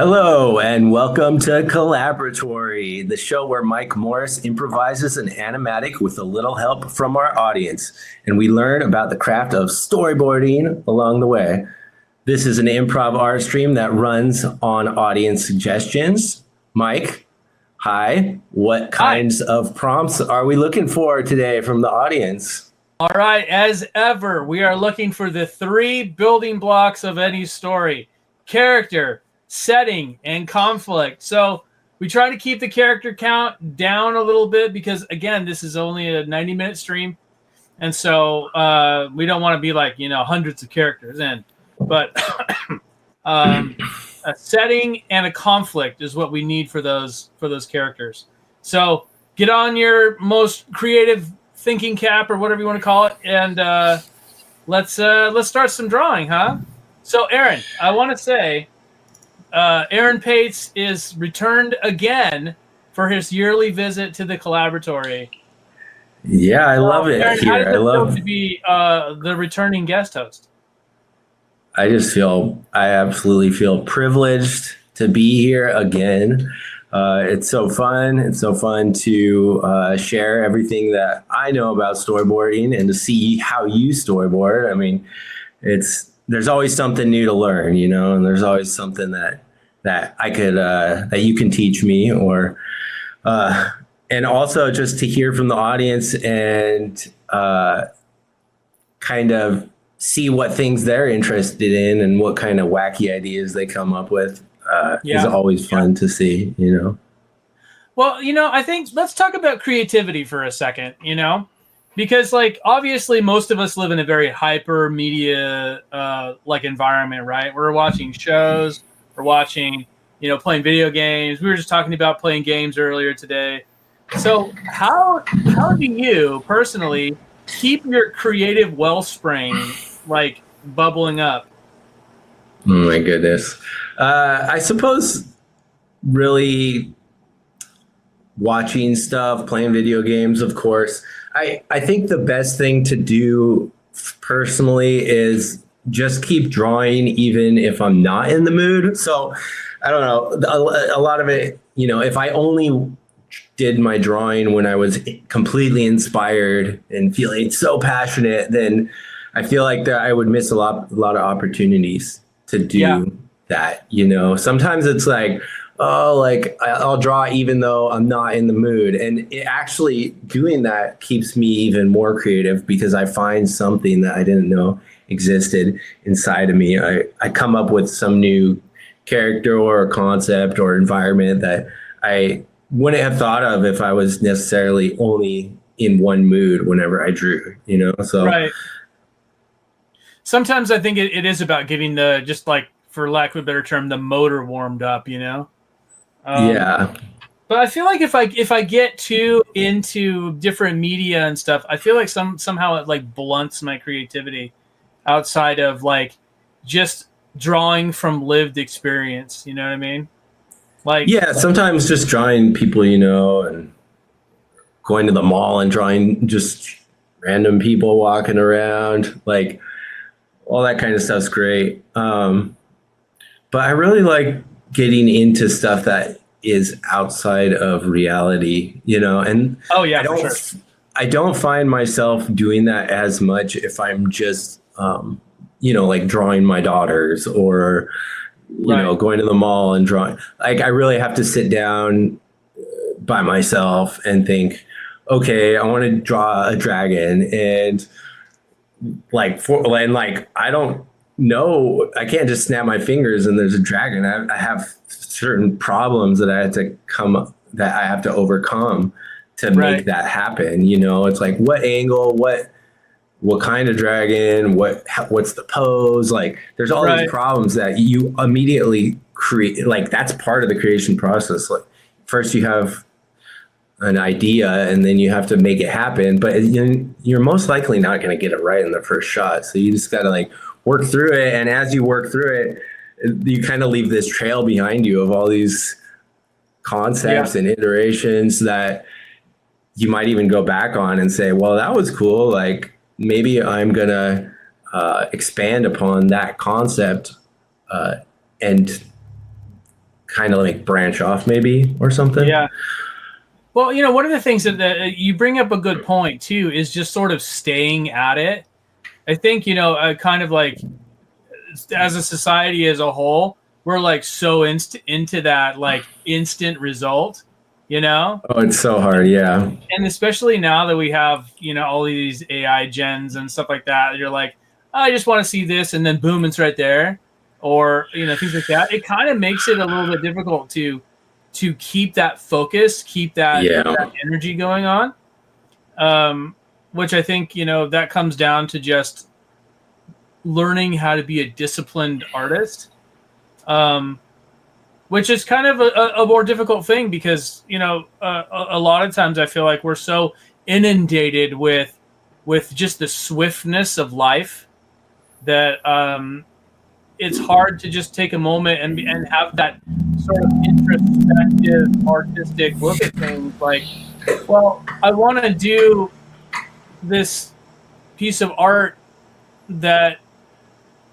Hello, and welcome to Collaboratory, the show where Mike Morris improvises an animatic with a little help from our audience, and we learn about the craft of storyboarding along the way. This is an improv art stream that runs on audience suggestions. Mike, hi. What kinds of prompts are we looking for today from the audience? All right, as ever, we are looking for the three building blocks of any story: character, setting, and conflict. So we try to keep the character count down a little bit because, again, this is only a 90-minute stream. And so we don't want to be like, hundreds of characters in. But a setting and a conflict is what we need for those characters. So get on your most creative thinking cap or whatever you want to call it, and let's start some drawing, huh? So, Aaron, I want to say Aaron Paetz is returned again for his yearly visit to the Collaboratory. Yeah, I love it Aaron, here. I love to be the returning guest host. I absolutely feel privileged to be here again. It's so fun. It's so fun to share everything that I know about storyboarding and to see how you storyboard. I mean, there's always something new to learn, and there's always something that I could that you can teach me, or and also just to hear from the audience and kind of see what things they're interested in and what kind of wacky ideas they come up with. Is always fun to see, Well, I think let's talk about creativity for a second, because obviously most of us live in a very hyper media environment, right? We're watching shows, we're watching, playing video games. We were just talking about playing games earlier today. So how do you personally keep your creative wellspring bubbling up? Oh my goodness. I suppose really watching stuff, playing video games, of course. I think the best thing to do personally is just keep drawing even if I'm not in the mood. So I don't know, a lot of it, if I only did my drawing when I was completely inspired and feeling so passionate, then I feel like that I would miss a lot of opportunities to do that. Sometimes it's I'll draw even though I'm not in the mood, and it actually doing that keeps me even more creative because I find something that I didn't know existed inside of me. I come up with some new character or concept or environment that I wouldn't have thought of if I was necessarily only in one mood whenever I drew, so right. Sometimes I think it is about getting the, just for lack of a better term, the motor warmed up, yeah. But I feel like if I get too into different media and stuff, I feel like somehow it blunts my creativity outside of just drawing from lived experience. You know what I mean? Sometimes just drawing people, and going to the mall and drawing just random people walking around, all that kind of stuff's great. But I really like getting into stuff that is outside of reality, and I don't find myself doing that as much if I'm just, drawing my daughters or, going to the mall and drawing. I really have to sit down by myself and think, okay, I want to draw a dragon, and I don't know, I can't just snap my fingers and there's a dragon. I have certain problems that I have to overcome to make that happen. It's what angle, what kind of dragon, what's the pose? There's all these problems that you immediately create. That's part of the creation process. First you have an idea and then you have to make it happen, but you're most likely not going to get it right in the first shot. So you just got to work through it. And as you work through it, you kind of leave this trail behind you of all these concepts and iterations that you might even go back on and say, well, that was cool. Maybe I'm going to expand upon that concept and kind of like branch off maybe or something. Yeah. Well, one of the things that you bring up a good point too is just sort of staying at it. I think, kind of like as a society as a whole, we're like so into that like instant result, Oh, it's so hard. Yeah. And especially now that we have, all these AI gens and stuff like that, you're like, I just want to see this, and then boom, it's right there. Or, things like that. It kind of makes it a little bit difficult to keep that focus, keep that energy going on. Which I think, that comes down to just learning how to be a disciplined artist. Which is kind of a more difficult thing because, a lot of times I feel like we're so inundated with just the swiftness of life that it's hard to just take a moment and have that sort of introspective artistic look at things like, well, I want to do this piece of art that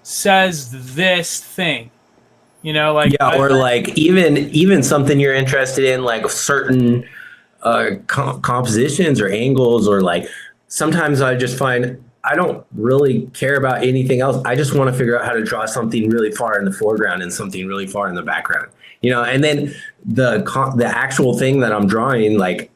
says this thing. Like even something you're interested in, like certain compositions or angles, or like sometimes I just find I don't really care about anything else. I just want to figure out how to draw something really far in the foreground and something really far in the background, and then the actual thing that I'm drawing, like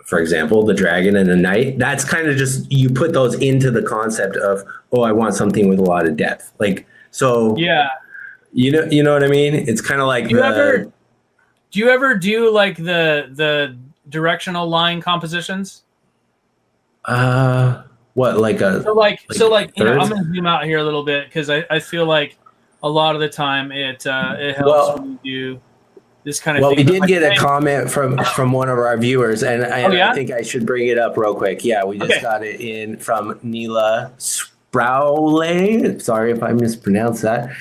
for example, the dragon and the knight, that's kind of just, you put those into the concept of, oh, I want something with a lot of depth. Like, so yeah. You know what I mean? It's kind of like do you ever do like the directional line compositions? What, like a so I'm gonna zoom out here a little bit because I feel like a lot of the time it helps when you do this kind of thing. We did get a comment from one of our viewers, and I think I should bring it up real quick. Yeah, we just got it in from Neela Sprowley. Sorry if I mispronounced that.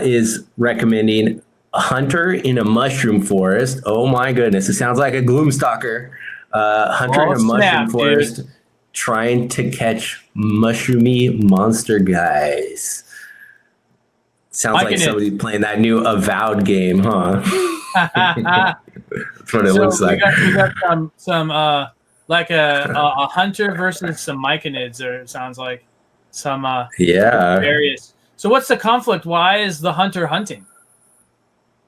Is recommending a hunter in a mushroom forest. Oh my goodness, it sounds like a gloomstalker. Hunter in a mushroom forest, dude, trying to catch mushroomy monster guys. Sounds like somebody playing that new Avowed game, huh? That's what it looks like. We got some like a hunter versus some myconids, or it sounds like some various. So what's the conflict? Why is the hunter hunting?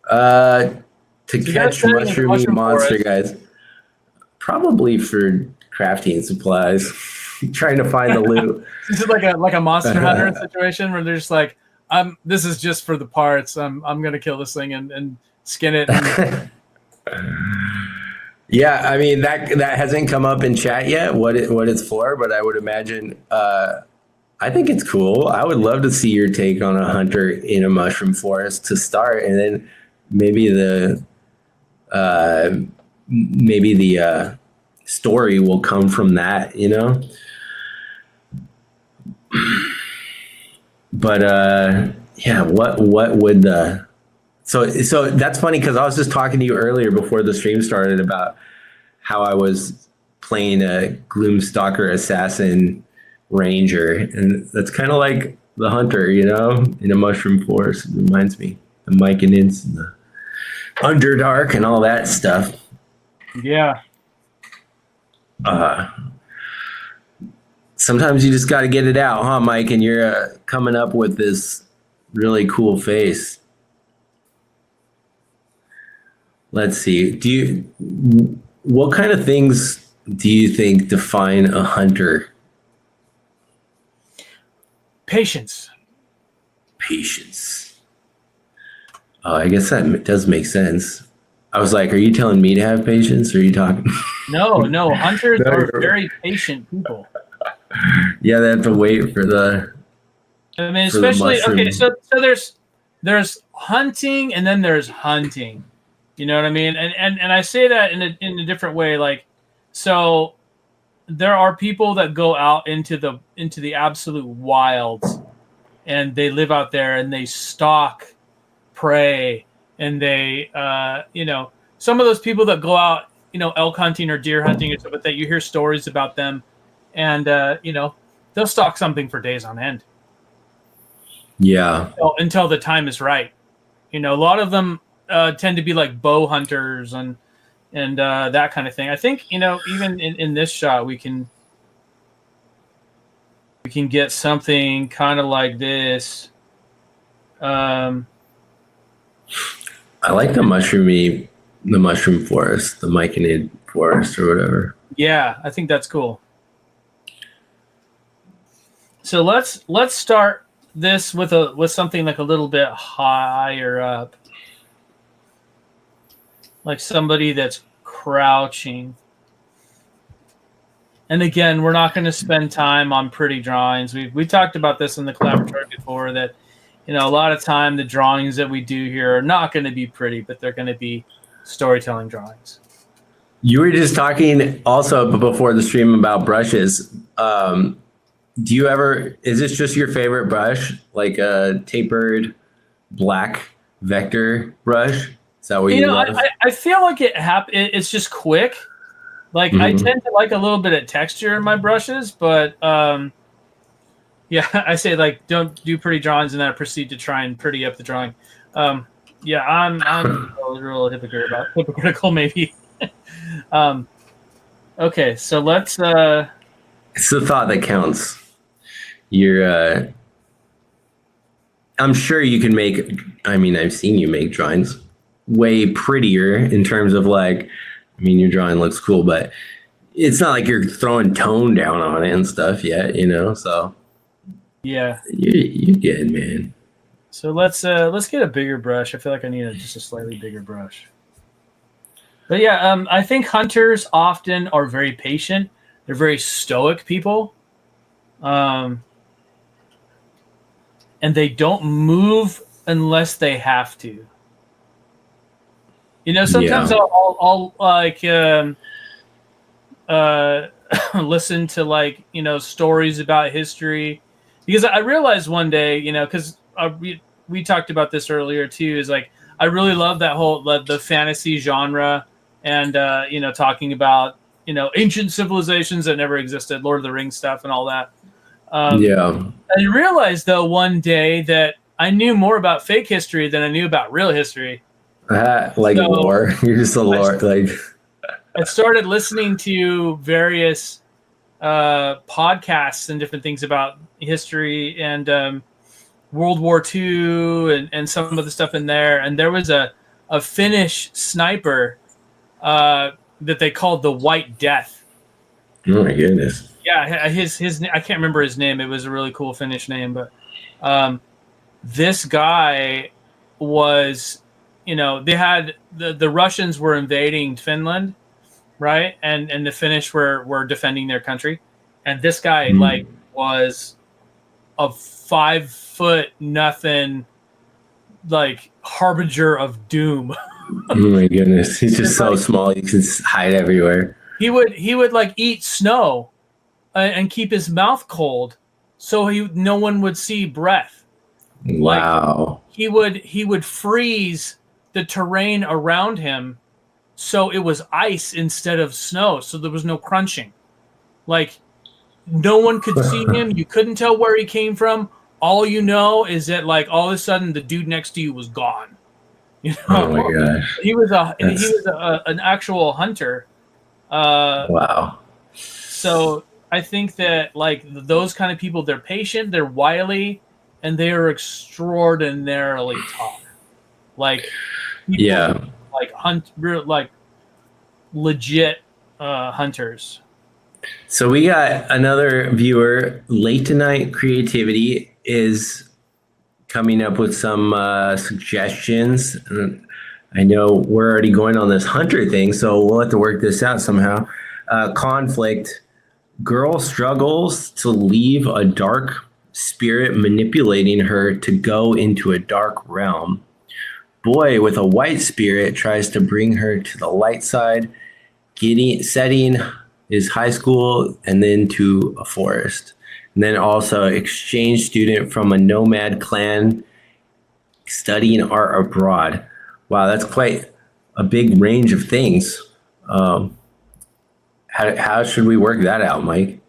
To catch mushroomy monster guys. Probably for crafting supplies. Trying to find the loot. This is like a monster hunter situation where they're just like, this is just for the parts. I'm gonna kill this thing and skin it. Yeah, I mean that hasn't come up in chat yet. What it's for, but I would imagine. I think it's cool. I would love to see your take on a hunter in a mushroom forest to start, and then maybe the story will come from that, But what would the so that's funny because I was just talking to you earlier before the stream started about how I was playing a Gloomstalker assassin ranger, and that's kind of like the hunter, in a mushroom forest. It reminds me the myconids and the Underdark and all that stuff. Yeah. Sometimes you just got to get it out, huh, Mike? And you're coming up with this really cool face. Let's see. What kind of things do you think define a hunter? Patience. I guess that does make sense. I was like, are you telling me to have patience, or are you talking? No, hunters are very patient people. Yeah, they have to wait for the. I mean, especially so there's hunting and then there's hunting. You know what I mean? And I say that in a different way. Like, so there are people that go out into the absolute wilds, and they live out there and they stalk prey, and they some of those people that go out elk hunting or deer hunting or something, that you hear stories about them, and they'll stalk something for days on end. Yeah. Until the time is right. A lot of them tend to be like bow hunters and that kind of thing. I think, even in this shot, we can get something kind of like this. I like the mushroom forest, the myconid forest or whatever. Yeah, I think that's cool. So let's start this with something like a little bit higher up. Like somebody that's crouching. And again, we're not going to spend time on pretty drawings. We talked about this in the Collaboratory before, that a lot of time the drawings that we do here are not going to be pretty, but they're going to be storytelling drawings. You were just talking also before the stream about brushes. Is this just your favorite brush, like a tapered black vector brush? Is that what you love? I feel like it's just quick. Like I tend to like a little bit of texture in my brushes, but yeah, I say like don't do pretty drawings and then I proceed to try and pretty up the drawing. Yeah, I'm a real hypocritical maybe. Okay, so let's. It's the thought that counts. I'm sure you can make. I mean, I've seen you make drawings way prettier in terms of like. I mean, your drawing looks cool, but it's not like you're throwing tone down on it and stuff yet, So yeah, you're good, man. So let's get a bigger brush. I feel like I need just a slightly bigger brush. But yeah, I think hunters often are very patient. They're very stoic people, and they don't move unless they have to. Sometimes I'll like listen to like stories about history, because I realized one day, because we talked about this earlier too, is like I really love that whole the fantasy genre, and talking about ancient civilizations that never existed, Lord of the Rings stuff and all that. I realized though one day that I knew more about fake history than I knew about real history. Lore. You're just a lore. I started listening to various podcasts and different things about history and World War II and some of the stuff in there. And there was a Finnish sniper that they called the White Death. Oh my goodness. Yeah, his I can't remember his name. It was a really cool Finnish name, but this guy was. They had the Russians were invading Finland, right? And the Finnish were defending their country. And this guy was a 5'0" like harbinger of doom. Oh my goodness. He's just so small you can hide everywhere. He would like eat snow and keep his mouth cold so no one would see breath. Wow. Like, he would freeze the terrain around him so it was ice instead of snow, so there was no crunching. Like no one could see him, you couldn't tell where he came from. All you know is that like all of a sudden the dude next to you was gone. Oh my gosh. He was an actual hunter. Wow. So I think that like those kind of people, they're patient, they're wily, and they are extraordinarily tough. Like people, like legit hunters. So we got another viewer. Late Tonight Creativity is coming up with some suggestions. I know we're already going on this hunter thing, so we'll have to work this out somehow. Conflict. Girl struggles to leave a dark spirit manipulating her to go into a dark realm. Boy with a white spirit tries to bring her to the light side. Setting is high school and then to a forest. And then also exchange student from a nomad clan studying art abroad. Wow, that's quite a big range of things. How should we work that out, Mike?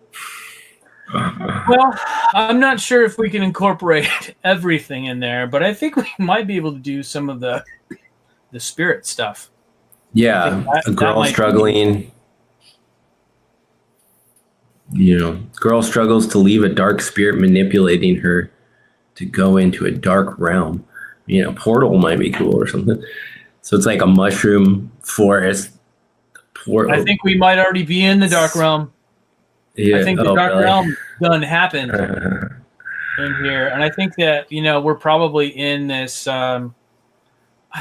Well, I'm not sure if we can incorporate everything in there, but I think we might be able to do some of the the spirit stuff. Yeah, a girl struggling. Girl struggles to leave a dark spirit manipulating her to go into a dark realm. Portal might be cool or something. So it's like a mushroom forest. I think we might already be in the dark realm. Yeah. I think the dark realm done happened in here. And I think that, we're probably in this, I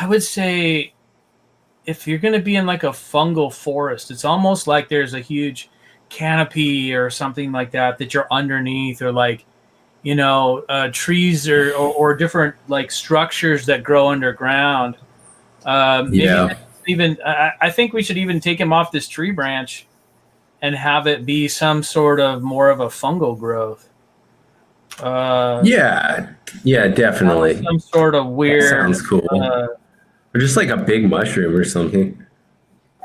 would say if you're going to be in like a fungal forest, it's almost like there's a huge canopy or something like that you're underneath, or like, trees or different like structures that grow underground. Even I think we should even take him off this tree branch and have it be some sort of more of a fungal growth. Definitely. Some sort of weird. That sounds cool. Or just like a big mushroom or something.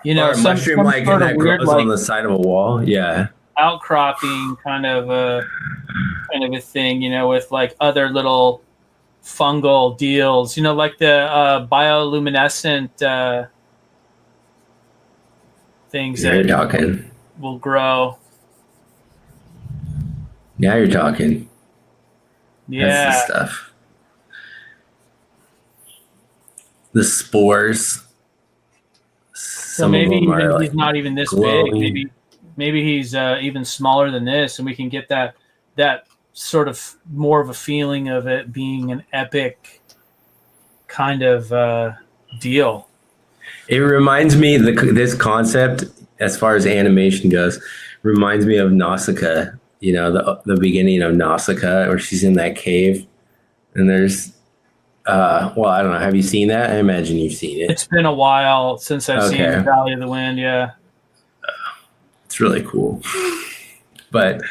Or a mushroom like that grows on the side of a wall. Yeah. Outcropping kind of a thing, with like other little fungal deals, like the bioluminescent things that you're talking will grow. Now you're talking. Yeah. That's the stuff. The spores. So maybe he's not even this big. Maybe he's even smaller than this, and we can get that sort of more of a feeling of it being an epic kind of deal. It reminds me, this concept, as far as animation goes, reminds me of Nausicaa. The beginning of Nausicaa, where she's in that cave, and there's, I don't know. Have you seen that? I imagine you've seen it. It's been a while since I've seen the Valley of the Wind. Yeah, it's really cool. But,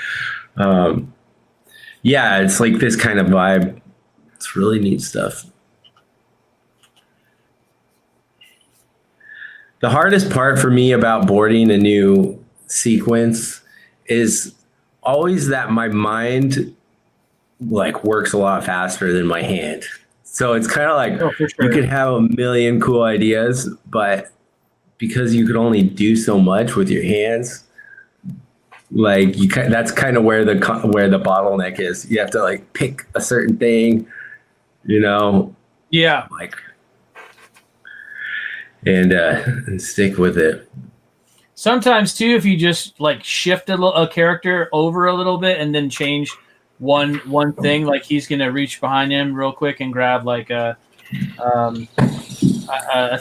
it's like this kind of vibe. It's really neat stuff. The hardest part for me about boarding a new sequence is always that my mind like works a lot faster than my hand. So it's kind of like you could have a million cool ideas, but because you could only do so much with your hands, like that's kind of where the bottleneck is. You have to like pick a certain thing, Yeah. Like, and stick with it. Sometimes too, if you just like shift a character over a little bit and then change one thing, like he's gonna reach behind him real quick and grab like I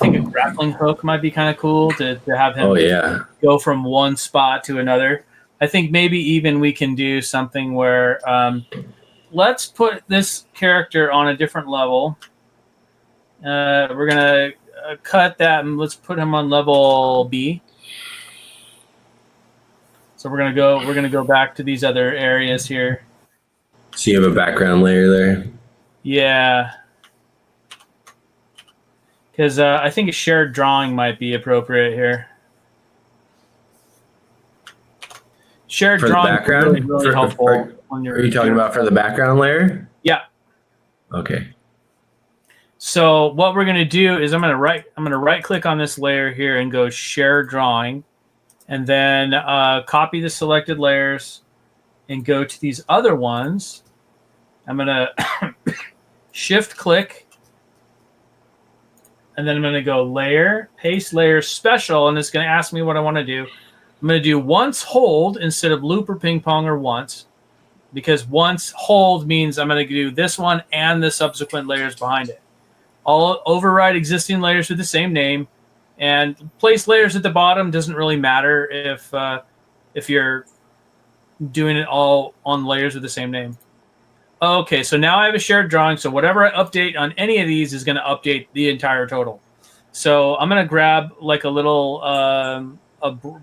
think a grappling hook might be kind of cool to have him go from one spot to another. I think maybe even we can do something where let's put this character on a different level. We're gonna cut that and let's put him on level B. So we're gonna go back to these other areas here. So you have a background layer there? Yeah. Because I think a shared drawing might be appropriate here. Shared drawing is really helpful. Are you talking about for the background layer? Yeah. Okay. So what we're gonna do is I'm gonna right click on this layer here and go share drawing, and then copy the selected layers and go to these other ones. I'm gonna shift click, and then I'm gonna go layer, paste layer special, and it's gonna ask me what I want to do. I'm gonna do once hold instead of loop or ping pong or once, because once hold means I'm gonna do this one and the subsequent layers behind it. I'll override existing layers with the same name, and place layers at the bottom doesn't really matter if you're doing it all on layers with the same name. Okay, so now I have a shared drawing, so whatever I update on any of these is going to update the entire total. So I'm going to grab like a little,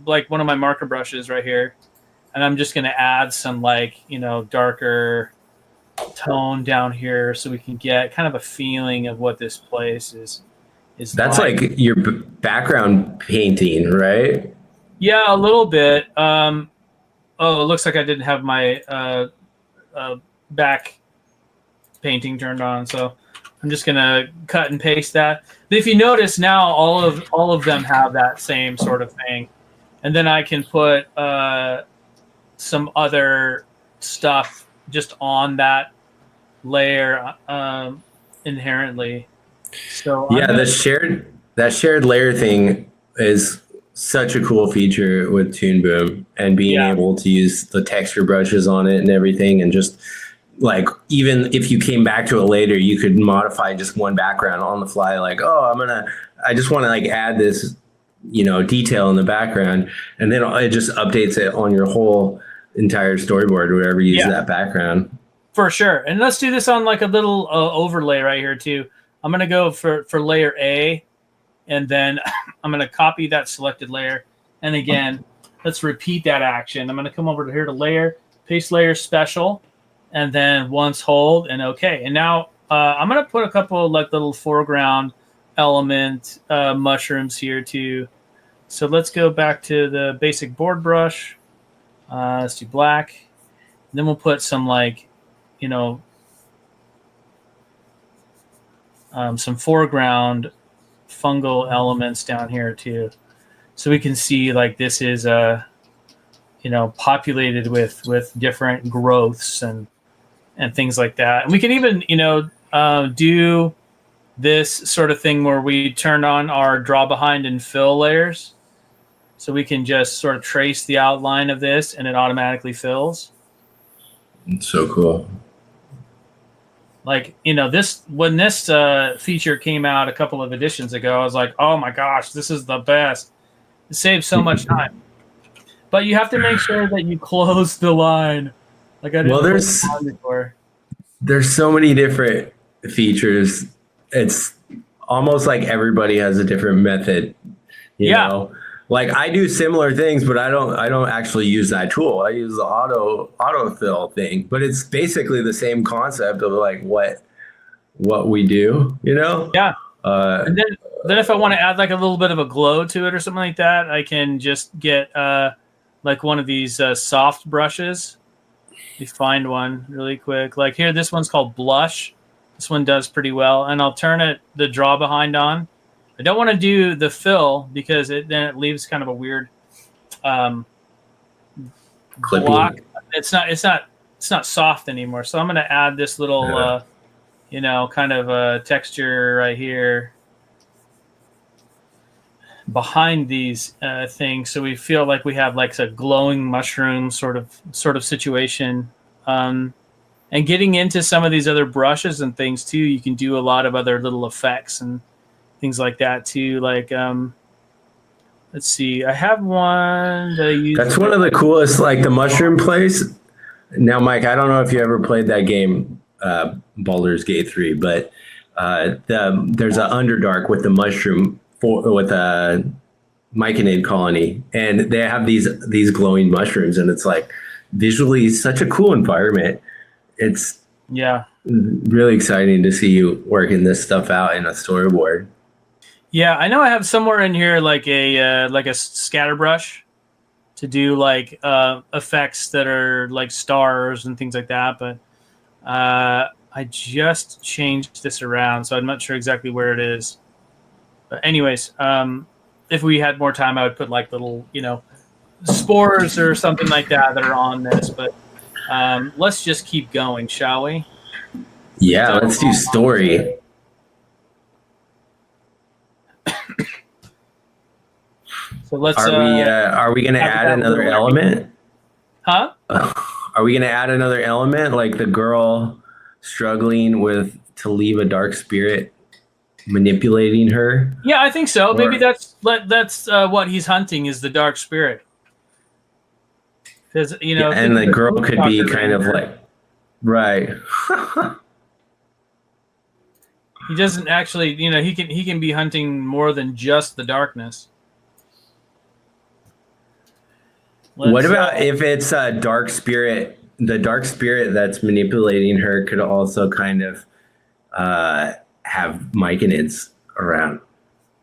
like one of my marker brushes right here, and I'm just going to add some like, darker tone down here so we can get kind of a feeling of what this place is. That's like your background painting, right? Yeah, a little bit. It looks like I didn't have my back painting turned on, so I'm just gonna cut and paste that. But if you notice now, all of them have that same sort of thing, and then I can put some other stuff just on that layer inherently. So yeah, that shared layer thing is such a cool feature with ToonBoom, and being able to use the texture brushes on it and everything, and just like, even if you came back to it later, you could modify just one background on the fly. Like, oh, I just want to like add this, detail in the background, and then it just updates it on your whole entire storyboard, wherever you use that background. For sure. And let's do this on like a little overlay right here too. I'm going to go for layer A, and then I'm going to copy that selected layer. And again, let's repeat that action. I'm going to come over to here to layer, paste layer special, and then once hold and okay. And now I'm going to put a couple like little foreground element mushrooms here too. So let's go back to the basic board brush. Let's do black. And then we'll put some like, some foreground fungal elements down here too. So we can see like this is populated with different growths and things like that. And we can even, do this sort of thing where we turn on our draw behind and fill layers. So we can just sort of trace the outline of this and it automatically fills. It's so cool. Like, when this feature came out a couple of editions ago, I was like, oh my gosh, this is the best. It saves so much time. But you have to make sure that you close the line. Like I didn't there's so many different features. It's almost like everybody has a different method, you know. Like I do similar things, but I don't actually use that tool. I use the autofill thing, but it's basically the same concept of like what we do, Yeah. And then if I want to add like a little bit of a glow to it or something like that, I can just get like one of these soft brushes. You find one really quick. Like here, this one's called Blush. This one does pretty well, and I'll turn the draw behind on. I don't want to do the fill because then it leaves kind of a weird block. It's not soft anymore. So I'm going to add this little kind of a texture right here behind these things, so we feel like we have like a glowing mushroom sort of situation. And getting into some of these other brushes and things too, you can do a lot of other little effects and things like that too. Like let's see, I have one that I use. That's one of the coolest, like the mushroom place. Now, Mike, I don't know if you ever played that game, Baldur's Gate 3, but there's an Underdark with the mushroom with a myconid colony, and they have these glowing mushrooms, and it's like visually such a cool environment. It's really exciting to see you working this stuff out in a storyboard. Yeah, I know I have somewhere in here like a scatter brush to do like effects that are like stars and things like that, but I just changed this around, so I'm not sure exactly where it is. But anyways, if we had more time, I would put like little, spores or something like that are on this. But let's just keep going, shall we? Yeah, let's do story. So let's. Are we going to add another element? Huh? Are we going to add another element, like the girl struggling to leave a dark spirit manipulating her? Yeah, I think so. Maybe that's what he's hunting, is the dark spirit. Because and the girl could be kind of like, right. He doesn't actually, he can be hunting more than just the darkness. What about if it's a dark spirit? The dark spirit that's manipulating her could also kind of have myconids around.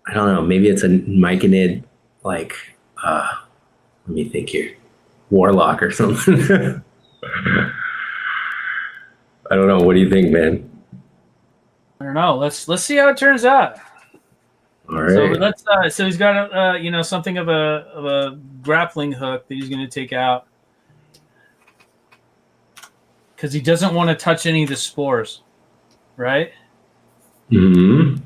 I don't know. Maybe it's a myconid, like, let me think here, warlock or something. I don't know. What do you think, man? I don't know. Let's see how it turns out. All right. So he's got something of a grappling hook that he's going to take out because he doesn't want to touch any of the spores, right? Hmm.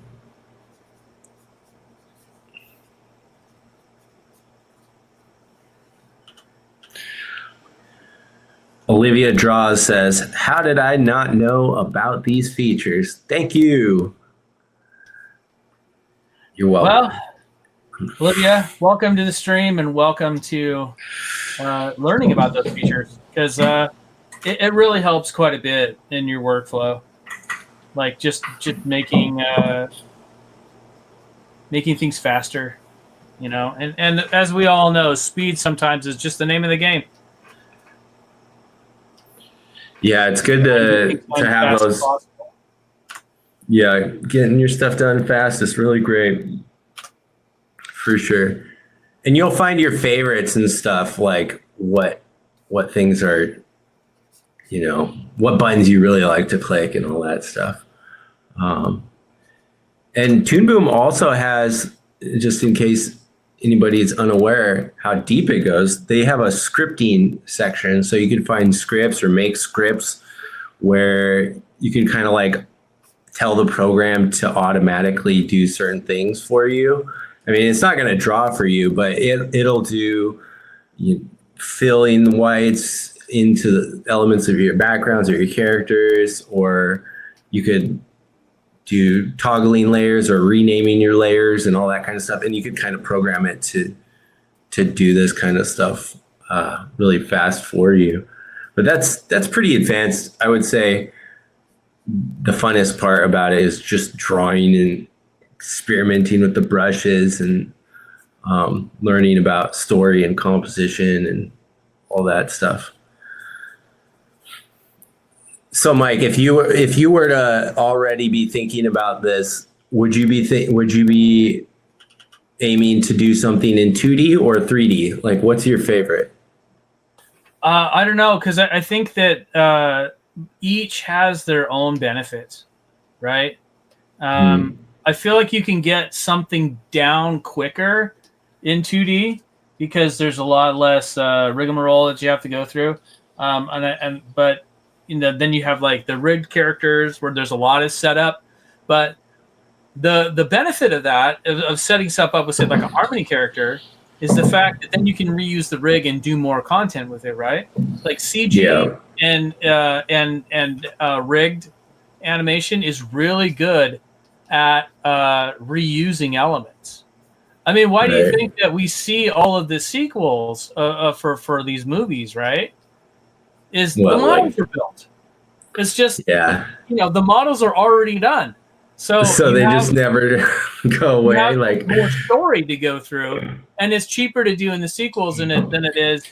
Olivia Draws says, "How did I not know about these features? Thank you." You're welcome. Well, Olivia, welcome to the stream and welcome to learning about those features because it really helps quite a bit in your workflow. Like just making things faster, and as we all know, speed sometimes is just the name of the game. Yeah, it's good to have those. Yeah, getting your stuff done fast is really great, for sure. And you'll find your favorites and stuff, like what things are, what buttons you really like to click and all that stuff. And ToonBoom also has, just in case anybody is unaware how deep it goes, they have a scripting section. So you can find scripts or make scripts where you can kind of like tell the program to automatically do certain things for you. I mean, it's not going to draw for you, but it'll do filling the whites into the elements of your backgrounds or your characters, or you could do toggling layers or renaming your layers and all that kind of stuff. And you could kind of program it to do this kind of stuff really fast for you. But that's pretty advanced. I would say the funnest part about it is just drawing and experimenting with the brushes and learning about story and composition and all that stuff. So, Mike, if you were to already be thinking about this, would you be aiming to do something in 2D or 3D? Like, what's your favorite? I don't know, because I think that each has their own benefits, right? I feel like you can get something down quicker in 2D because there's a lot less rigmarole that you have to go through, but then you have like the rigged characters where there's a lot of setup, but the benefit of that of setting stuff up with say like a harmony character is the fact that then you can reuse the rig and do more content with it, right? Like CG and rigged animation is really good at reusing elements. I mean, why do you think that we see all of the sequels for these movies, right? The models are built. It's just, the models are already done. So they just never go away. You have like more story to go through, and it's cheaper to do in the sequels than it is,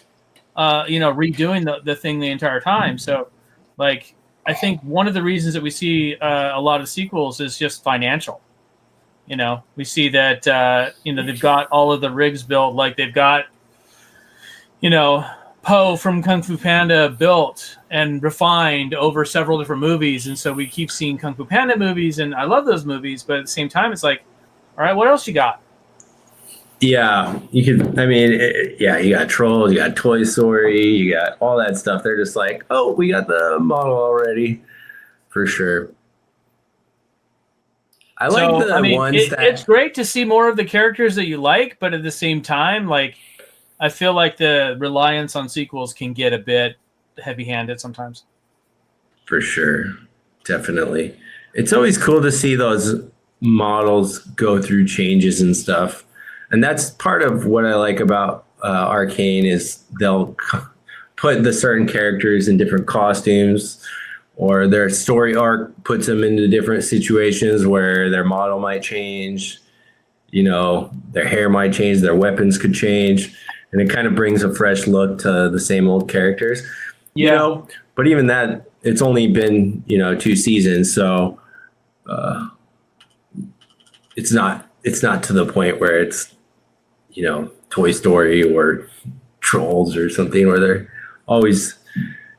redoing the thing the entire time. So, like, I think one of the reasons that we see a lot of sequels is just financial. We see that they've got all of the rigs built, like they've got, Poe from Kung Fu Panda built and refined over several different movies, and so we keep seeing Kung Fu Panda movies, and I love those movies, but at the same time, it's like, all right, what else you got? Yeah, you could. I mean, you got Trolls, you got Toy Story, you got all that stuff. They're just like, oh, we got the model already, for sure. I like ones that. It's great to see more of the characters that you like, but at the same time, like, I feel like the reliance on sequels can get a bit heavy-handed sometimes. For sure. Definitely. It's always cool to see those models go through changes and stuff. And that's part of what I like about Arcane is they'll put the certain characters in different costumes, or their story arc puts them into different situations where their model might change, their hair might change, their weapons could change. And it kind of brings a fresh look to the same old characters, But even that, it's only been 2 seasons, so it's not to the point where it's Toy Story or Trolls or something where they're always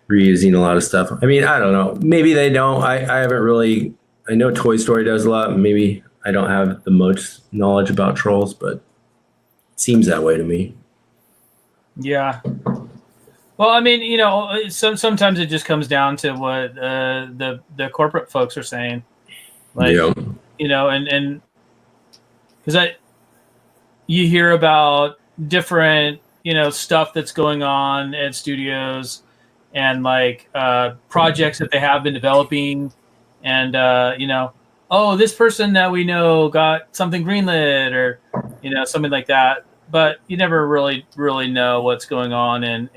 reusing a lot of stuff. I mean, I don't know. Maybe they don't. I haven't really I know Toy Story does a lot. Maybe I don't have the most knowledge about trolls, but it seems that way to me. Yeah. Well, I mean, you know, sometimes it just comes down to what the corporate folks are saying, like, Yeah. you know, and because you hear about different, you know, stuff that's going on at studios and like projects that they have been developing, and you know, oh, this person that we know got something greenlit, or you know, something like that. But you never really know what's going on, and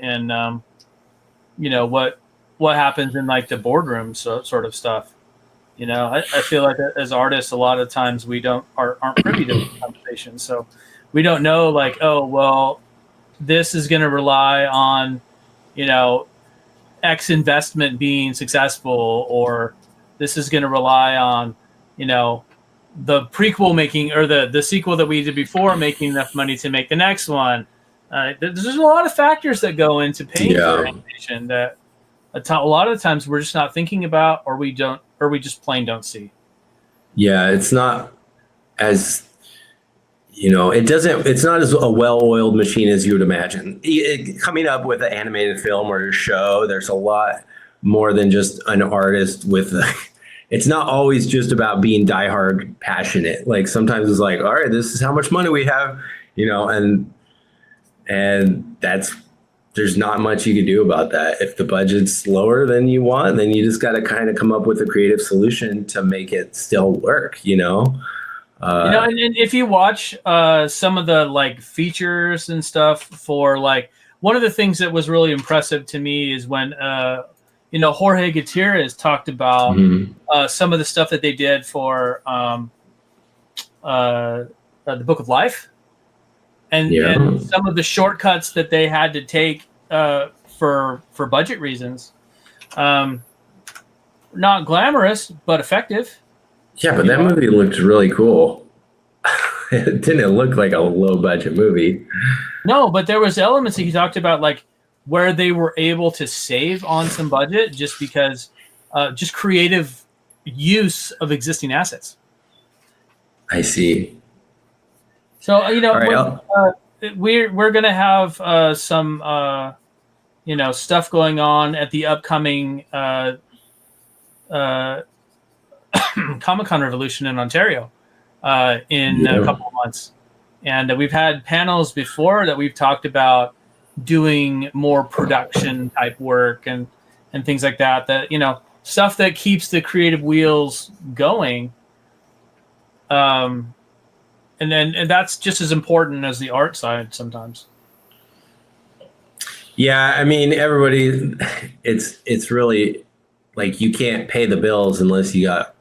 you know what happens in like the boardroom sort of stuff. You know, I feel like as artists, a lot of times we aren't privy to the conversation, so we don't know like, oh well, this is going to rely on, you know, X investment being successful, or this is going to rely on, you know, the prequel making, or the sequel that we did before making enough money to make the next one. There's a lot of factors that go into paying for animation that a lot of the times we're just not thinking about, or we just plain don't see. Yeah, it's not as, you know, it's not as a well-oiled machine as you would imagine. Coming up with an animated film or a show, there's a lot more than just an artist with it's not always just about being diehard passionate. Like sometimes it's like, all right, this is how much money we have, you know, and there's not much you can do about that. If the budget's lower than you want, then you just got to kind of come up with a creative solution to make it still work, you know? You know, and if you watch some of the like features and stuff for like, one of the things that was really impressive to me is when you know, Jorge Gutierrez talked about some of the stuff that they did for the Book of Life, and some of the shortcuts that they had to take for budget reasons. Not glamorous, but effective. Yeah, but that movie looked really cool. It didn't look like a low budget movie. No, but there was elements that he talked about, like where they were able to save on some budget just because just creative use of existing assets. I see. So, you know, right, we're going to have some, you know, stuff going on at the upcoming Comic-Con Revolution in Ontario in a couple of months. And we've had panels before that we've talked about doing more production type work and things like that, you know, stuff that keeps the creative wheels going. And that's just as important as the art side sometimes. Yeah, I mean, everybody, it's really like you can't pay the bills unless you got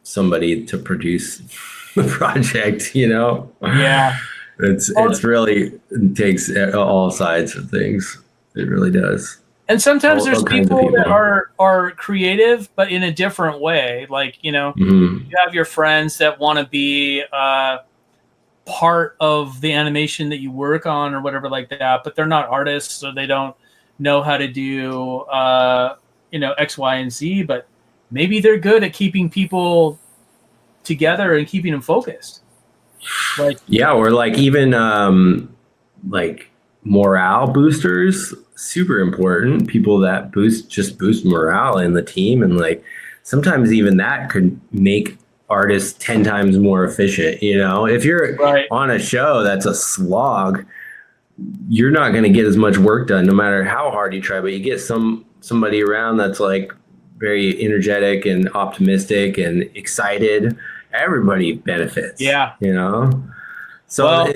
somebody to produce the project, you know? Yeah. It's really, it takes all sides of things. It really does. And sometimes there's people that are creative, but in a different way. Like, you know, you have your friends that want to be part of the animation that you work on or whatever like that, but they're not artists, so they don't know how to do, you know, X, Y, and Z, but maybe they're good at keeping people together and keeping them focused. Like, yeah, or like even like morale boosters, super important. People that boost morale in the team, and like sometimes even that could make artists 10 times more efficient. You know, if you're on a show that's a slog, you're not going to get as much work done no matter how hard you try. But you get somebody around that's like very energetic and optimistic and excited, everybody benefits. Yeah. You know? So well,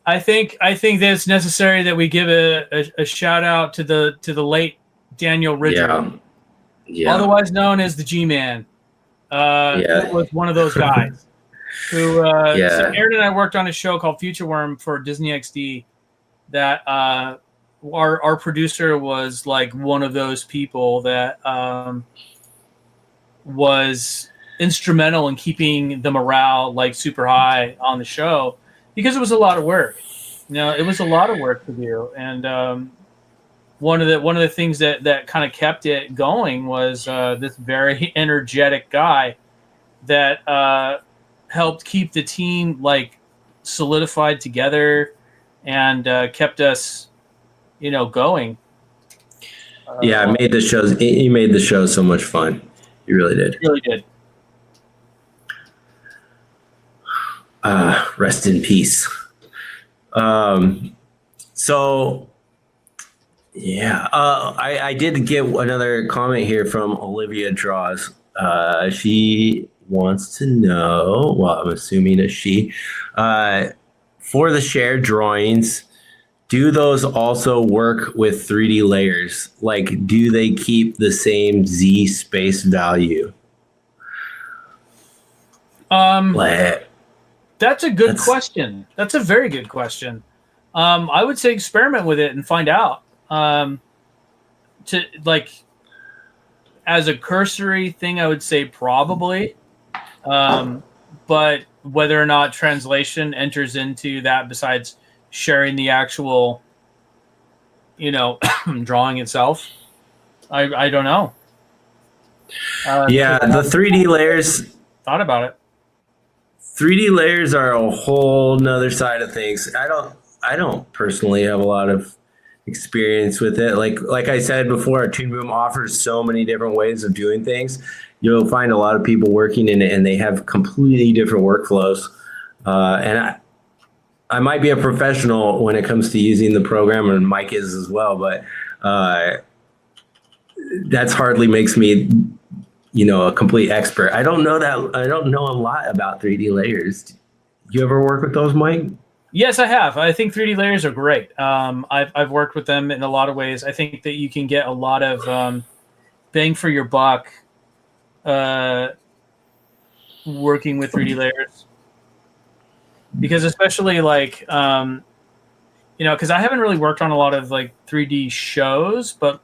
I think that it's necessary that we give a shout out to the late Daniel Ridger. Yeah. Otherwise known as the G-Man. Who was one of those guys who so Aaron and I worked on a show called Future Worm for Disney XD that our producer was like one of those people that was instrumental in keeping the morale like super high on the show, because it was a lot of work. You know, it was a lot of work to do, and one of the things that kind of kept it going was this very energetic guy that helped keep the team like solidified together and kept us, going. Yeah, it made the shows. He made the show so much fun. He really did. Really did. Rest in peace. So, yeah, I did get another comment here from Olivia Draws. She wants to know, well, I'm assuming a she, for the shared drawings, do those also work with 3D layers? Like, do they keep the same Z space value? That's a good question. That's a very good question. I would say experiment with it and find out. To like, as a cursory thing, I would say probably. But whether or not translation enters into that, besides sharing the actual, drawing itself, I don't know. Yeah, the 3D layers. Thought about it. 3D layers are a whole nother side of things. I don't personally have a lot of experience with it. Like I said before, ToonBoom offers so many different ways of doing things. You'll find a lot of people working in it, and they have completely different workflows. And I might be a professional when it comes to using the program, and Mike is as well, but that's hardly makes me, a complete expert. I don't know a lot about 3D layers. You ever work with those, Mike? Yes, I have. I think 3D layers are great. I've worked with them in a lot of ways. I think that you can get a lot of bang for your buck working with 3D layers. Because especially because I haven't really worked on a lot of 3D shows, but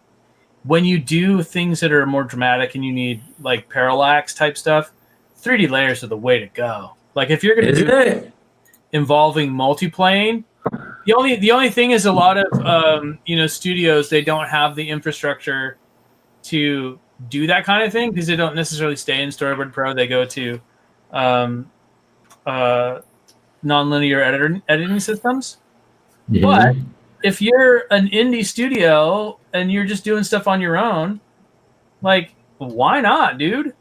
when you do things that are more dramatic and you need parallax type stuff, 3D layers are the way to go. Like if you're going to do it involving multiplane, the only thing is a lot of studios, they don't have the infrastructure to do that kind of thing because they don't necessarily stay in Storyboard Pro. They go to nonlinear editing systems. Mm-hmm. But if you're an indie studio and you're just doing stuff on your own, why not, dude?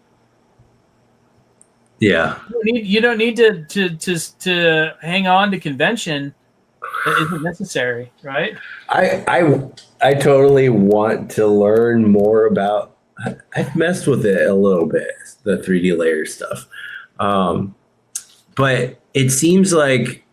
Yeah. You don't need to hang on to convention that isn't necessary, right? I totally want to learn more about. I've messed with it a little bit, the 3D layer stuff, but it seems like.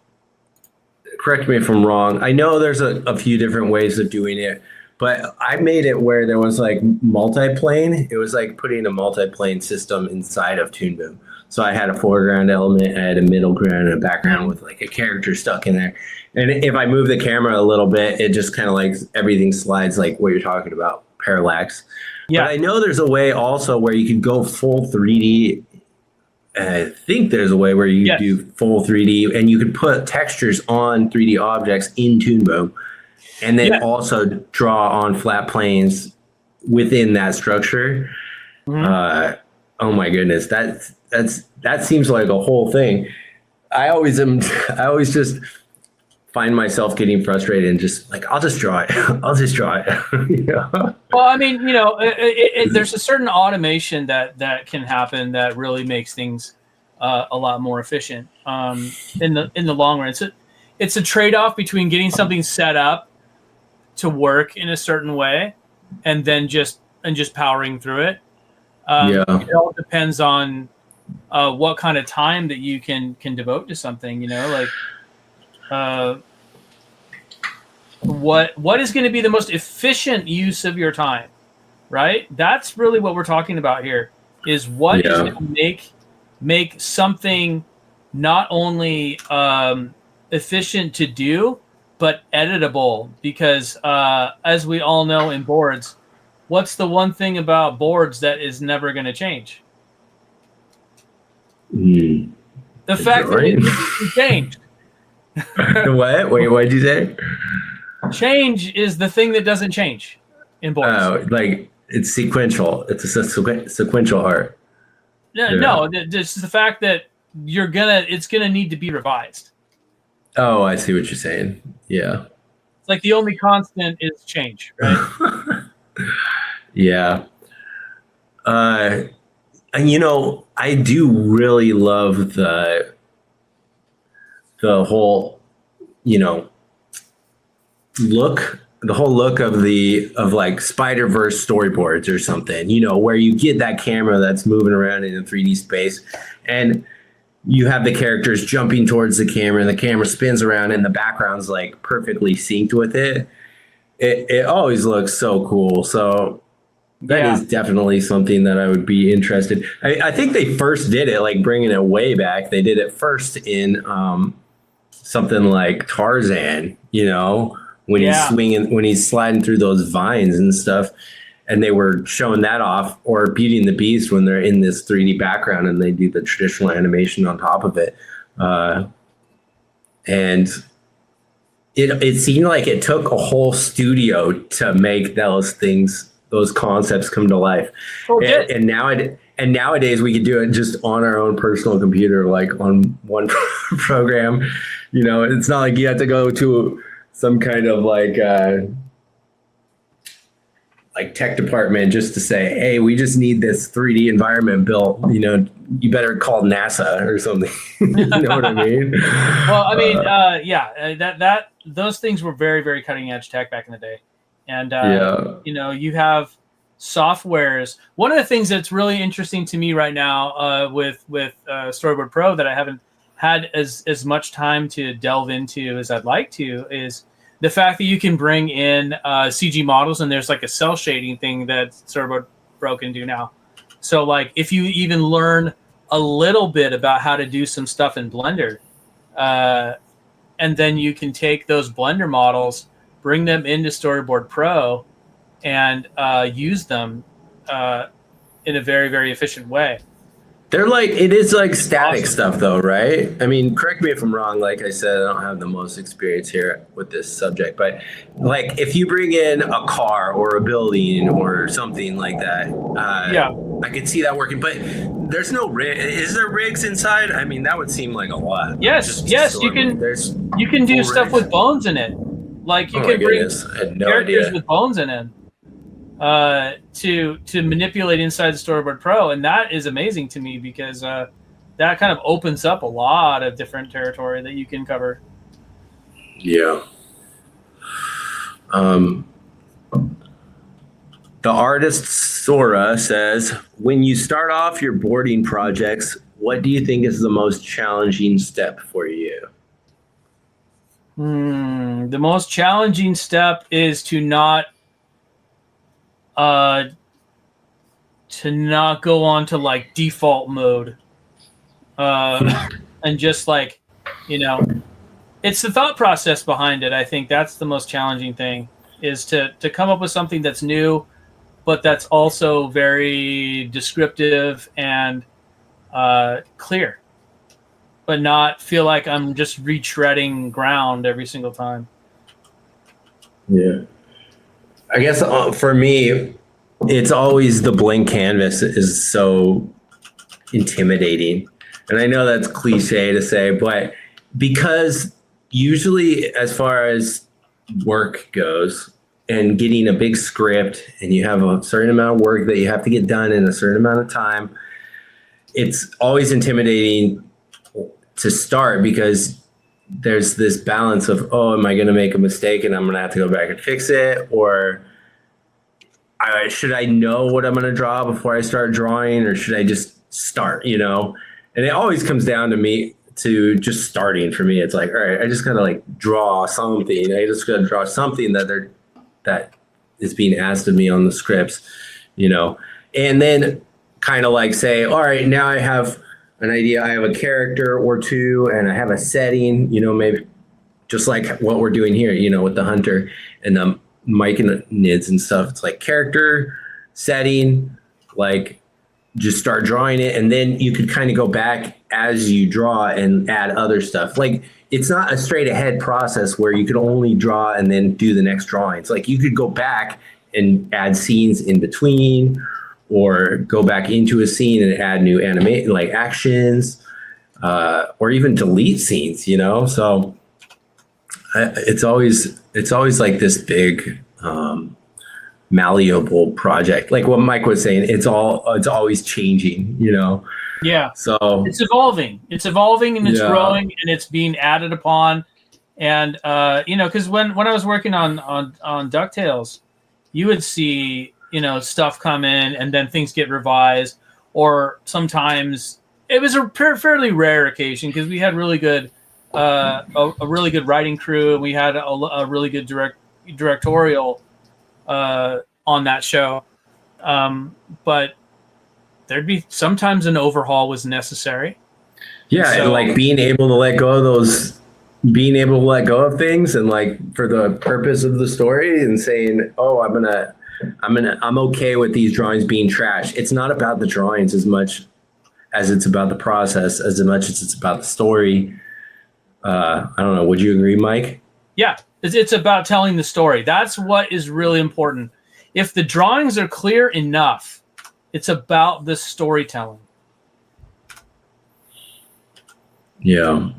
Correct me if I'm wrong. I know there's a few different ways of doing it, but I made it where there was multiplane. It was like putting a multiplane system inside of ToonBoom. So I had a foreground element, I had a middle ground, and a background with a character stuck in there. And if I move the camera a little bit, it just kind of everything slides what you're talking about, parallax. Yeah. But I know there's a way also where you could go full 3D. I think there's a way where you do full 3D and you could put textures on 3D objects in ToonBoom and then also draw on flat planes within that structure. Mm-hmm. Oh my goodness, that seems like a whole thing. I always just find myself getting frustrated and just I'll just draw it. I'll just draw it. Well, I mean, there's a certain automation that can happen that really makes things a lot more efficient in the long run. It's a trade-off between getting something set up to work in a certain way and then just powering through it. It all depends on what kind of time that you can devote to something. What is going to be the most efficient use of your time, right? That's really what we're talking about here, is what is going to make something not only efficient to do, but editable. Because as we all know in boards, what's the one thing about boards that is never going to change? The fact that it can change. What? Wait, what did you say? Change is the thing that doesn't change in boards. Oh, it's sequential. It's a sequential art. No, just the fact that it's gonna need to be revised. Oh, I see what you're saying. Yeah. It's like the only constant is change, right? Yeah. And I do really love the whole, look of like Spider-Verse storyboards or something, where you get that camera that's moving around in a 3D space and you have the characters jumping towards the camera and the camera spins around and the background's like perfectly synced with it. It always looks so cool. So that is definitely something that I would be interested. I think they first did it, like bringing it way back. They did it first in something like Tarzan, when he's swinging, when he's sliding through those vines and stuff. And they were showing that off, or Beauty and the Beast when they're in this 3D background and they do the traditional animation on top of it. And it seemed like it took a whole studio to make those concepts come to life. And nowadays we could do it just on our own personal computer, like on one program. It's not like you have to go to some kind of like tech department just to say, hey, we just need this 3D environment built. You better call NASA or something. You know what I mean? Well, I mean, those things were very, very cutting edge tech back in the day. And, you have softwares. One of the things that's really interesting to me right now with Storyboard Pro that I haven't had as much time to delve into as I'd like to is the fact that you can bring in CG models, and there's like a cell shading thing that Storyboard Pro can do now. So like if you even learn a little bit about how to do some stuff in Blender, and then you can take those Blender models, bring them into Storyboard Pro, and use them in a very, very efficient way. It is like static stuff though, right? I mean, correct me if I'm wrong. Like I said, I don't have the most experience here with this subject, but like if you bring in a car or a building or something like that, I could see that working, but there's no rig. Is there rigs inside? I mean, that would seem like a lot. Yes, you can do stuff with bones in it. Like you can bring characters with bones in it. To manipulate inside the Storyboard Pro, and that is amazing to me because that kind of opens up a lot of different territory that you can cover. Yeah. The artist Sora says, when you start off your boarding projects, what do you think is the most challenging step for you? The most challenging step is to not go on to like default mode, and just like, it's the thought process behind it. I think that's the most challenging thing, is to come up with something that's new, but that's also very descriptive and clear, but not feel like I'm just retreading ground every single time. Yeah. I guess for me, it's always the blank canvas is so intimidating. And I know that's cliche to say, but because usually as far as work goes and getting a big script and you have a certain amount of work that you have to get done in a certain amount of time, it's always intimidating to start because there's this balance of, am I going to make a mistake and I'm going to have to go back and fix it? Or should I know what I'm going to draw before I start drawing, or should I just start, And it always comes down to me to just starting. For me, it's like, all right, I just got to like draw something. I just got to draw something that is being asked of me on the scripts, and then kind of like say, all right, now I have an idea. I have a character or two, and I have a setting, maybe just like what we're doing here, with the hunter and the mic and the nids and stuff. It's like character, setting, like just start drawing it. And then you could kind of go back as you draw and add other stuff. Like it's not a straight ahead process where you could only draw and then do the next drawing. It's like you could go back and add scenes in between, or go back into a scene and add new animate like actions, or even delete scenes, you know? So it's always like this big, malleable project. Like what Mike was saying, it's always changing, you know? Yeah. So it's evolving and it's Yeah. growing and it's being added upon. And, you know, cause when I was working on DuckTales, you would see, you know, stuff come in and then things get revised, or sometimes it was a fairly rare occasion because we had really good, a really good writing crew. And we had a really good directorial on that show. But there'd be sometimes an overhaul was necessary. yeah, So- and like being able to let go of things, and like for the purpose of the story, and saying, oh, I'm okay with these drawings being trash. It's not about the drawings as much as it's about the process, as much as it's about the story. I don't know. Would you agree, Mike? Yeah, it's about telling the story. That's what is really important. If the drawings are clear enough, it's about the storytelling. Yeah.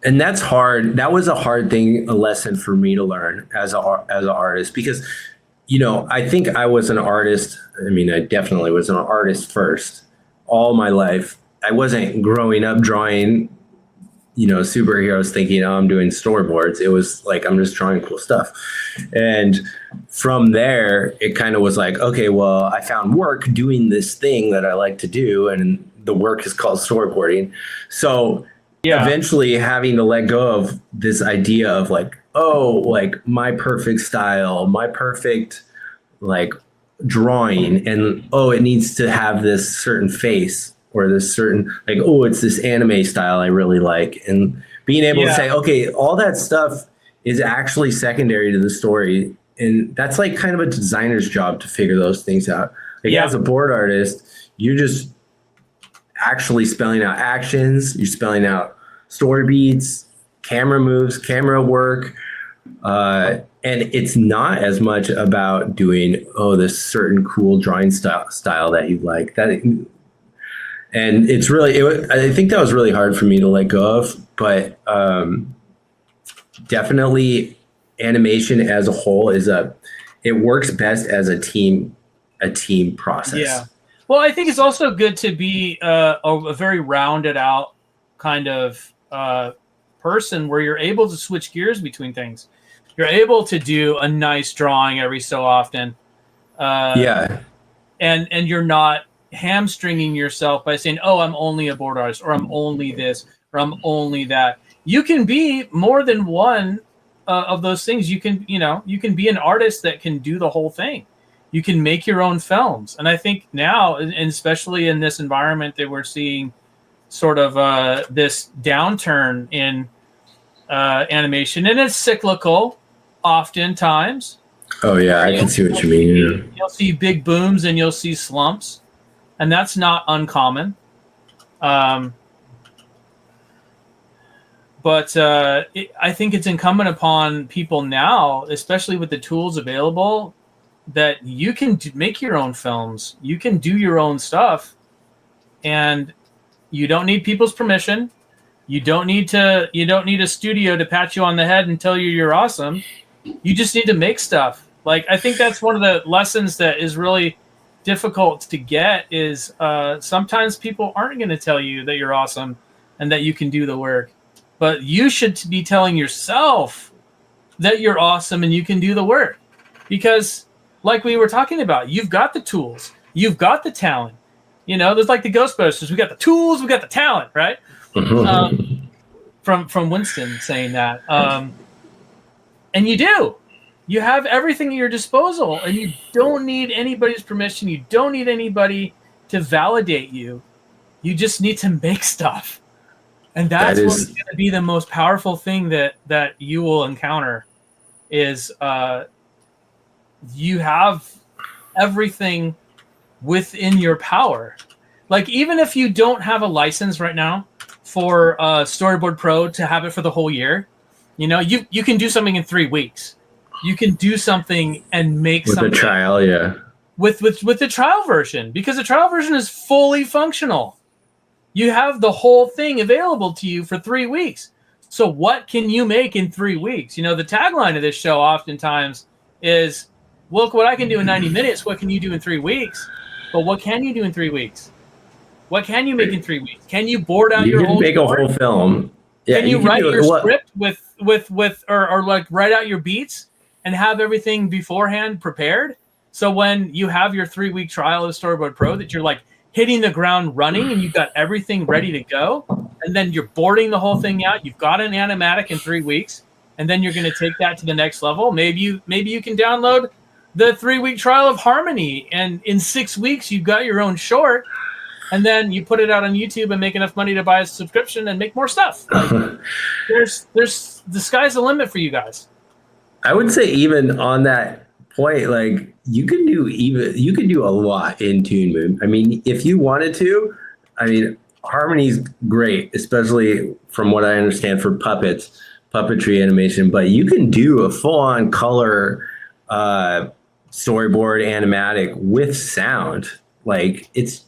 And that's hard. That was a lesson for me to learn as an artist, because, you know, I think I was an artist. I mean, I definitely was an artist first all my life. I wasn't growing up drawing, you know, superheroes thinking, oh, I'm doing storyboards. It was like, I'm just drawing cool stuff. And from there, it kind of was like, okay, well, I found work doing this thing that I like to do. And the work is called storyboarding. So eventually having to let go of this idea of like, oh, like my perfect style, my perfect like drawing, and oh, it needs to have this certain face, or this certain, like, oh, it's this anime style I really like. And being able to say, okay, all that stuff is actually secondary to the story. And that's like kind of a designer's job to figure those things out. Like as a board artist, you're just actually spelling out actions, you're spelling out story beats, camera moves, camera work. And it's not as much about doing, oh, this certain cool drawing style that you like. And it's really, I think that was really hard for me to let go of, but definitely animation as a whole it works best as a team process. Yeah. Well, I think it's also good to be a very rounded out kind of person where you're able to switch gears between things. You're able to do a nice drawing every so often. And you're not hamstringing yourself by saying, oh, I'm only a board artist, or I'm only this, or I'm only that. You can be more than one of those things. You can be an artist that can do the whole thing. You can make your own films. And I think now, and especially in this environment that we're seeing sort of this downturn in animation, and it's cyclical oftentimes. Oh yeah, I can see what you mean. You'll see big booms and you'll see slumps, and that's not uncommon. But I think it's incumbent upon people now, especially with the tools available, that you can make your own films, you can do your own stuff, and you don't need people's permission. You don't need a studio to pat you on the head and tell you you're awesome. You just need to make stuff. Like, I think that's one of the lessons that is really difficult to get is sometimes people aren't going to tell you that you're awesome and that you can do the work. But you should be telling yourself that you're awesome and you can do the work. Because like we were talking about, you've got the tools, you've got the talent. You know, there's like the Ghostbusters. We got the tools, we got the talent, right? From Winston saying that. And you do. You have everything at your disposal, and you don't need anybody's permission. You don't need anybody to validate you. You just need to make stuff. And that's what's going to be the most powerful thing that you will encounter is you have everything within your power. Like, even if you don't have a license right now for Storyboard Pro to have it for the whole year, you know, you can do something in 3 weeks. You can do something and make with something a trial, with the trial version, because the trial version is fully functional. You have the whole thing available to you for 3 weeks. So what can you make in 3 weeks? You know, the tagline of this show oftentimes is, look what I can do in 90 minutes. What can you do in 3 weeks? But what can you do in 3 weeks? What can you make in 3 weeks? Can you board out your whole make story? A whole film? Yeah, can you write your script with or like write out your beats and have everything beforehand prepared? So when you have your 3 week trial of Storyboard Pro, that you're like hitting the ground running and you've got everything ready to go, and then you're boarding the whole thing out. You've got an animatic in 3 weeks, and then you're going to take that to the next level. Maybe you can download the 3 week trial of Harmony, and in 6 weeks you've got your own short, and then you put it out on YouTube and make enough money to buy a subscription and make more stuff. Like, there's the sky's the limit for you guys. I would say even on that point, like you can do a lot in ToonBoom. I mean, if you wanted to, I mean, Harmony's great, especially from what I understand for puppetry animation, but you can do a full-on color storyboard animatic with sound. Like it's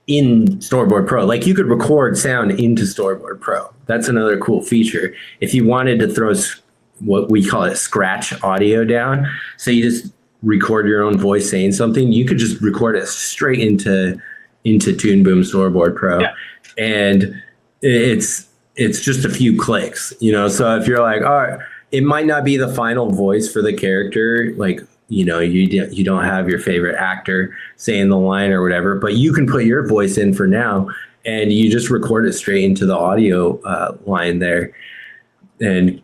in Storyboard Pro. Like you could record sound into Storyboard Pro. That's another cool feature. If you wanted to throw what we call it scratch audio down, so you just record your own voice saying something, you could just record it straight into ToonBoom Storyboard Pro. Yeah. And it's just a few clicks, you know? So if you're like, all right, it might not be the final voice for the character, like, you know, you don't have your favorite actor saying the line or whatever, but you can put your voice in for now, and you just record it straight into the audio line there. And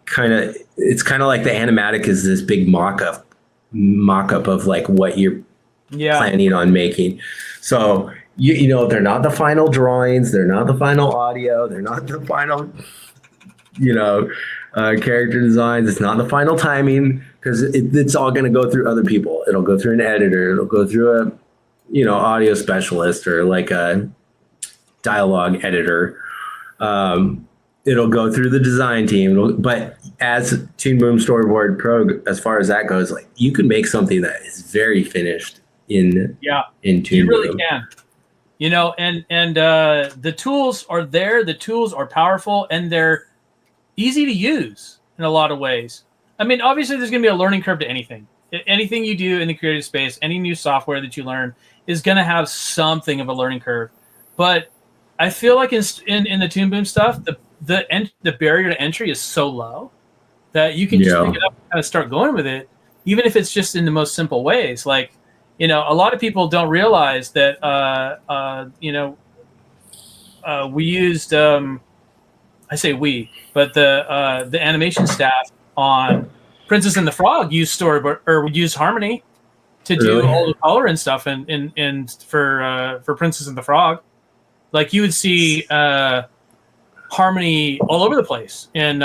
it's kind of like the animatic is this big mock-up of like what you're planning on making. So you know, they're not the final drawings, they're not the final audio, they're not the final, you know, character designs. It's not the final timing, because it's all going to go through other people. It'll go through an editor. It'll go through a, you know, audio specialist or like a dialogue editor. It'll go through the design team. But as ToonBoom Storyboard Pro, as far as that goes, like you can make something that is very finished in ToonBoom. You really can. You know, and the tools are there. The tools are powerful, and they're easy to use in a lot of ways. I mean, obviously, there's going to be a learning curve to anything. Anything you do in the creative space, any new software that you learn is going to have something of a learning curve. But I feel like in the ToonBoom stuff, the barrier to entry is so low that you can just pick it up and kind of start going with it, even if it's just in the most simple ways. Like, you know, a lot of people don't realize that, we used, I say we, but the animation staff on Princess and the Frog used Storyboard or used Harmony to do all the color and stuff, and for Princess and the Frog, like you would see Harmony all over the place, and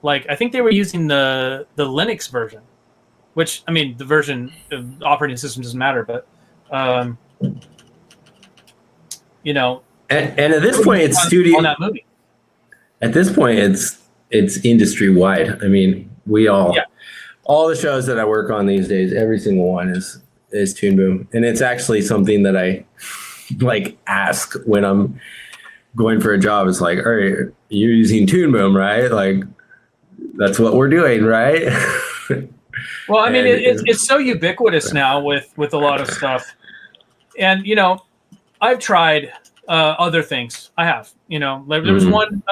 like I think they were using the Linux version. Which, I mean, the version of operating system doesn't matter, but, you know. And at this point, it's studio. On that movie. At this point, it's industry wide. I mean, all the shows that I work on these days, every single one is ToonBoom. And it's actually something that I like ask when I'm going for a job. It's like, all right, you're using ToonBoom, right? Like, that's what we're doing, right? Well, I mean, it's so ubiquitous now with a lot of stuff. And, you know, I've tried other things. I have, you know, there was one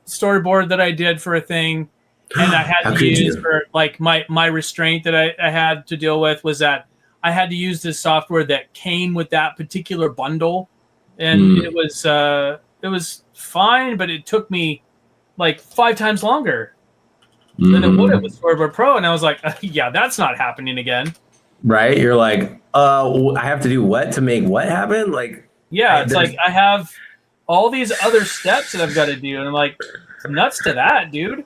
storyboard that I did for a thing, and I had to use for like my restraint that I had to deal with was that I had to use this software that came with that particular bundle. And it was fine, but it took me like 5 times longer than it would have with Storyboard Pro, and I was like, yeah, that's not happening again. Right? You're like, I have to do what to make what happen? Like, yeah, it's like I have all these other steps that I've got to do, and I'm like, nuts to that, dude.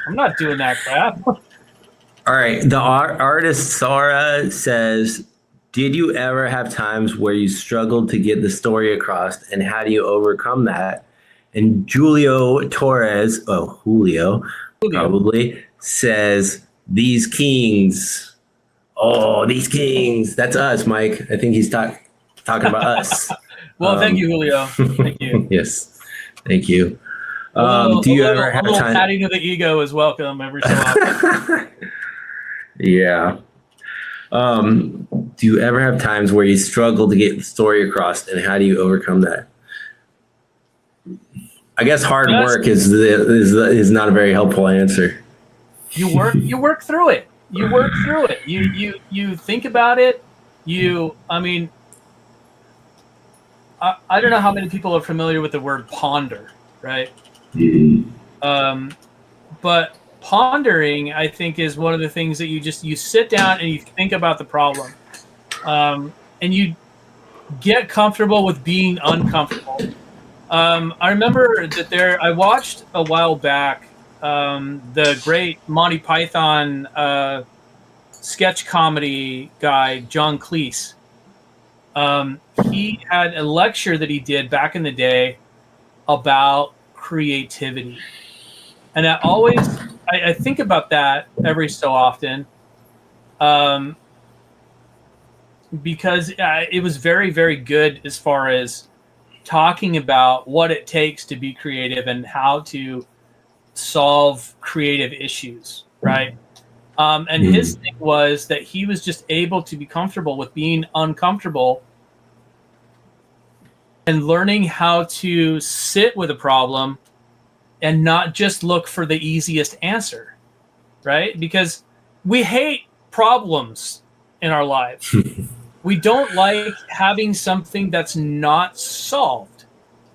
I'm not doing that crap. All right, the artist Sarah says, did you ever have times where you struggled to get the story across, and how do you overcome that? And Julio Torres, Julio probably says, these kings Oh, these kings. That's us, Mike. I think he's talking about us. Well, thank you, Julio. Thank you. Yes. Thank you. Do you ever have a little time? patting of the ego is welcome every so often. Yeah. Do you ever have times where you struggle to get the story across, and how do you overcome that? I guess hard work is not a very helpful answer. You work through it. You work through it. You think about it. I don't know how many people are familiar with the word ponder, right? Mm-hmm. But pondering, I think, is one of the things that you sit down and you think about the problem, and you get comfortable with being uncomfortable. I remember that I watched a while back the great Monty Python sketch comedy guy, John Cleese. He had a lecture that he did back in the day about creativity. And I think about that every so often, because it was very, very good as far as talking about what it takes to be creative and how to solve creative issues, right? And his thing was that he was just able to be comfortable with being uncomfortable and learning how to sit with a problem and not just look for the easiest answer, right? Because we hate problems in our lives. We don't like having something that's not solved,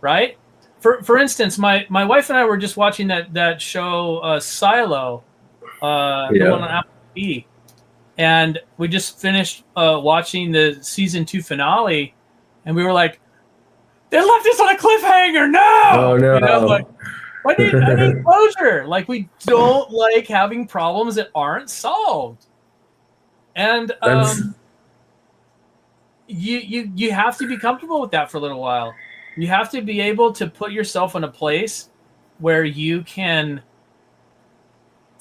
right? For instance, my wife and I were just watching that show Silo, the one on Apple TV, and we just finished watching the season 2 finale, and we were like, "They left us on a cliffhanger! No! Oh no! You know, like, I need closure. Like, we don't like having problems that aren't solved, and you have to be comfortable with that for a little while. You have to be able to put yourself in a place where you can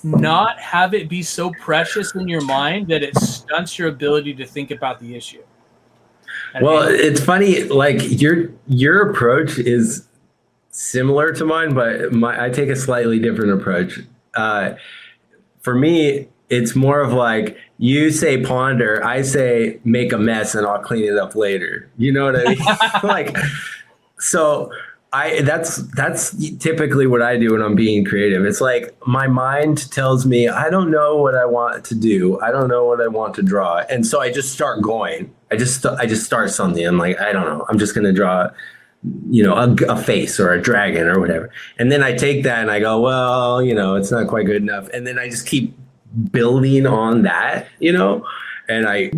not have it be so precious in your mind that it stunts your ability to think about the issue. Well, it's funny, like your approach is similar to mine, but I take a slightly different approach. For me, it's more of like, you say ponder, I say make a mess and I'll clean it up later. You know what I mean? Like, so that's typically what I do when I'm being creative. It's like my mind tells me, I don't know what I want to do. I don't know what I want to draw. And so I just start going. I just start something. I'm like, I don't know. I'm just going to draw, a face or a dragon or whatever. And then I take that and I go, well, it's not quite good enough. And then I just keep building on that, and I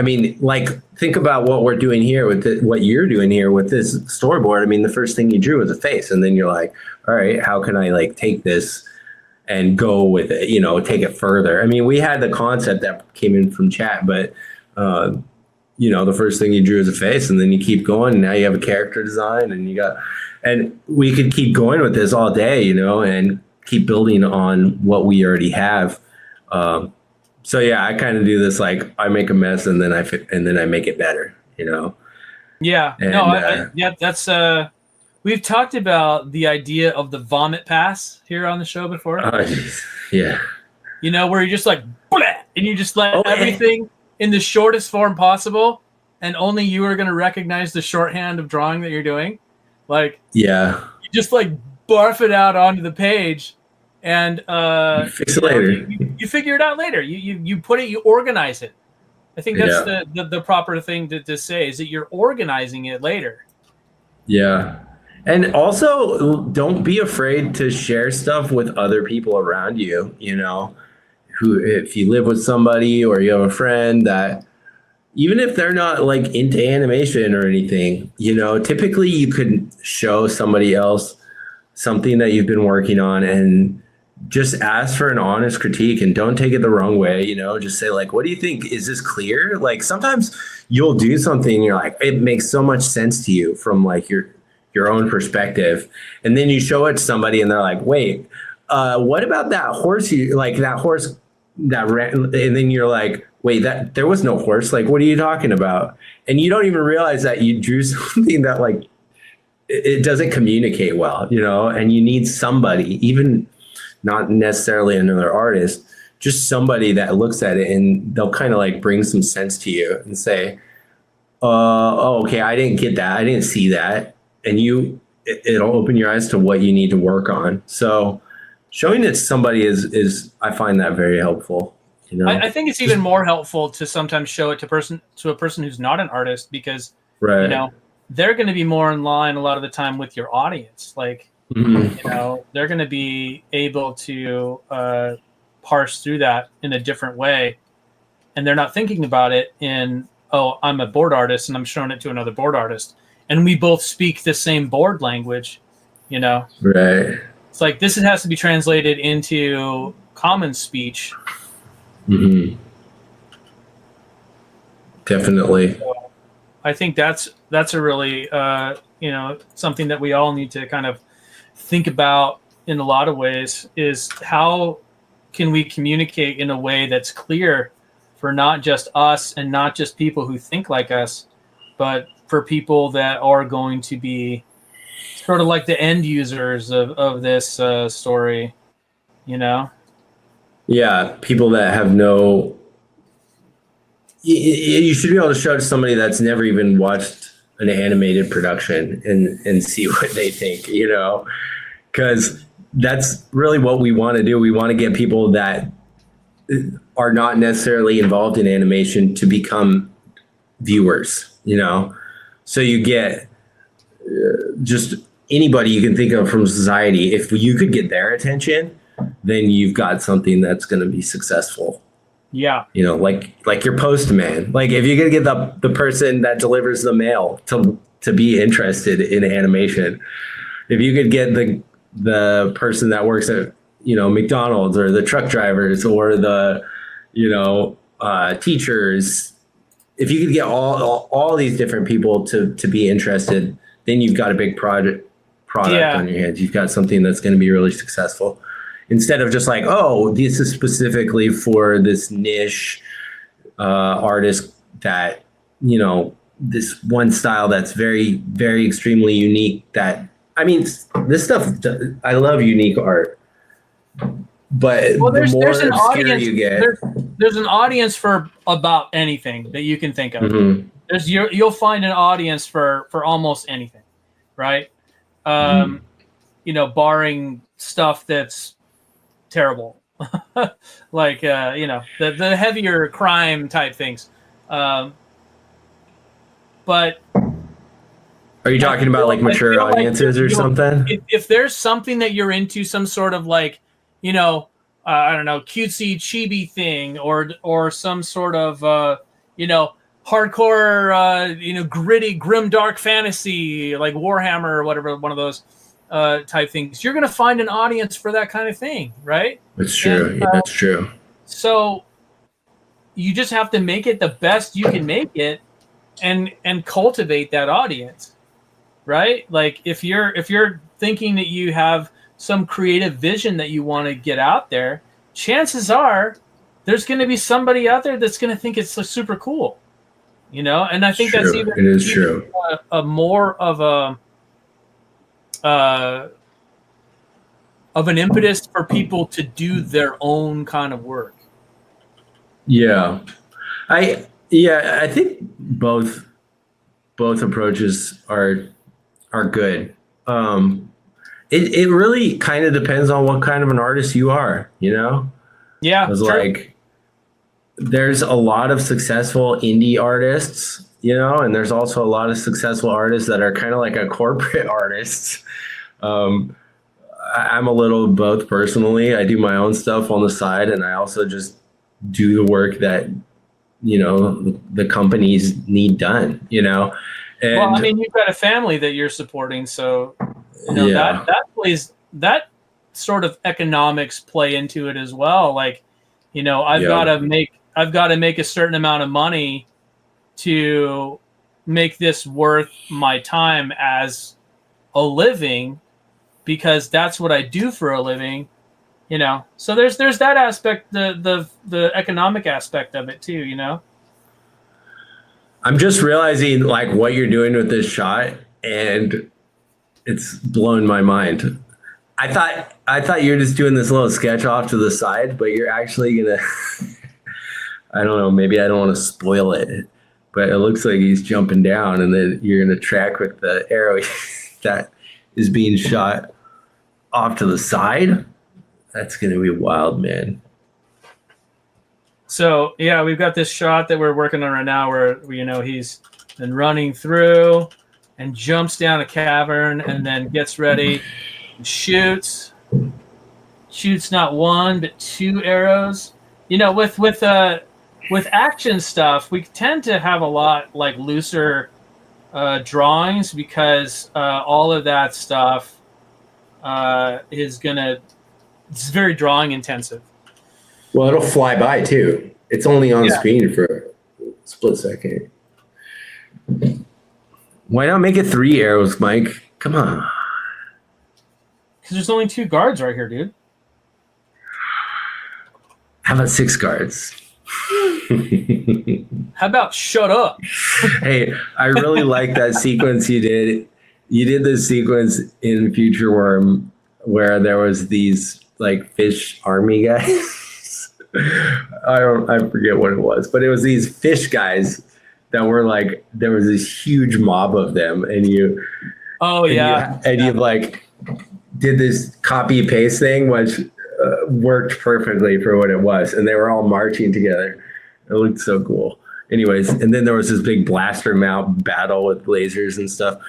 mean, like, think about what we're doing here with what you're doing here with this storyboard. I mean, the first thing you drew was a face, and then you're like, all right, how can I like take this and go with it, take it further? I mean, we had the concept that came in from chat, but the first thing you drew is a face, and then you keep going, and now you have a character design, and we could keep going with this all day, and keep building on what we already have. So yeah, I kind of do this, like, I make a mess and then I make it better, Yeah. And, that's we've talked about the idea of the vomit pass here on the show before. Yeah. Where you're just like, bleh, and you just let everything in the shortest form possible, and only you are going to recognize the shorthand of drawing that you're doing. Like, yeah, you just like barf it out onto the page. And you fix it later. You figure it out later. You put it, you organize it. I think that's the proper thing to say, is that you're organizing it later. Yeah. And also, don't be afraid to share stuff with other people around you, who, if you live with somebody or you have a friend that, even if they're not like into animation or anything, typically you could show somebody else something that you've been working on and just ask for an honest critique, and don't take it the wrong way. Just say, like, what do you think? Is this clear? Like, sometimes you'll do something and you're like, it makes so much sense to you from like your own perspective. And then you show it to somebody and they're like, wait, what about that horse? That horse that ran? And then you're like, wait, that there was no horse. Like, what are you talking about? And you don't even realize that you drew something that like it doesn't communicate well, you know, and you need somebody, even not necessarily another artist, just somebody that looks at it and they'll kind of like bring some sense to you and say, oh, okay, I didn't get that. I didn't see that. And it'll open your eyes to what you need to work on. So showing it to somebody is I find that very helpful. You know? I think it's even more helpful to sometimes show it to a person who's not an artist, because right. you know, they're going to be more in line a lot of the time with your audience. Like, Mm-hmm. you know, they're going to be able to parse through that in a different way. And they're not thinking about it in, oh, I'm a board artist and I'm showing it to another board artist, and we both speak the same board language, you know? Right. It's like, this has to be translated into common speech. Mm-hmm. Definitely. So I think that's a really, you know, something that we all need to kind of think about in a lot of ways, is how can we communicate in a way that's clear for not just us and not just people who think like us, but for people that are going to be sort of like the end users of this story, you know? Yeah, people that have no. You should be able to show it to somebody that's never even watched an animated production and see what they think, you know, because that's really what we want to do. We want to get people that are not necessarily involved in animation to become viewers, you know. So you get just anybody you can think of from society. If you could get their attention, then you've got something that's going to be successful. Yeah. You know, like your postman. Like, if you could get the person that delivers the mail to be interested in animation, if you could get the person that works at, you know, McDonald's, or the truck drivers, or the, you know, teachers, if you could get all these different people to be interested, then you've got a big product Yeah. on your hands. You've got something that's going to be really successful. Instead of just like, oh, this is specifically for this niche artist that, you know, this one style that's very, very extremely unique. That, I mean, this stuff, I love unique art, but the more an obscure audience, you get, there's an audience for about anything that you can think of. Mm-hmm. You'll find an audience for almost anything, right? You know, barring stuff that's terrible, like you know, the heavier crime type things. But are you talking about like mature audiences or something? If there's something that you're into, some sort of like, you know, I don't know, cutesy chibi thing, or some sort of you know, hardcore you know, gritty grim dark fantasy like Warhammer or whatever, one of those type things, you're going to find an audience for that kind of thing, right? That's true. And, yeah, that's true. So you just have to make it the best you can make it, and cultivate that audience, right? Like, if you're thinking that you have some creative vision that you want to get out there, chances are there's going to be somebody out there that's going to think it's super cool, you know? And I think True. that's even, it is true. a more of an impetus for people to do their own kind of work. Yeah, I think both approaches are good. It really kind of depends on what kind of an artist you are, you know? Yeah. It's like, there's a lot of successful indie artists, you know, and there's also a lot of successful artists that are kind of like a corporate artist. I'm a little of both personally. I do my own stuff on the side, and I also just do the work that, you know, the companies need done, you know. And, well, I mean, you've got a family that you're supporting, so you know, yeah. that sort of economics play into it as well. Like, you know, I've got to make a certain amount of money to make this worth my time as a living, because that's what I do for a living. So there's that aspect, the economic aspect of it too. I'm just realizing like what you're doing with this shot, and it's blown my mind. I thought you were just doing this little sketch off to the side, but you're actually gonna I don't know, maybe I don't want to spoil it, but it looks like he's jumping down, and then you're gonna track with the arrow that is being shot off to the side. That's gonna be wild, man. So yeah, we've got this shot that we're working on right now where he's been running through and jumps down a cavern and then gets ready and shoots not one but two arrows. With action stuff, we tend to have a lot like looser drawings because all of that stuff it's very drawing intensive. Well, it'll fly by too. It's only on screen for a split second. Why not make it 3 arrows, Mike? Come on. Because there's only 2 guards right here, dude. How about 6 guards? How about shut up? Hey, I really like that sequence you did. You did this sequence in Future Worm where there was these like fish army guys. I forget what it was, but it was these fish guys that were like, there was this huge mob of them, and you like did this copy paste thing, which worked perfectly for what it was, and they were all marching together. It looked so cool. Anyways, and then there was this big blaster mount battle with lasers and stuff.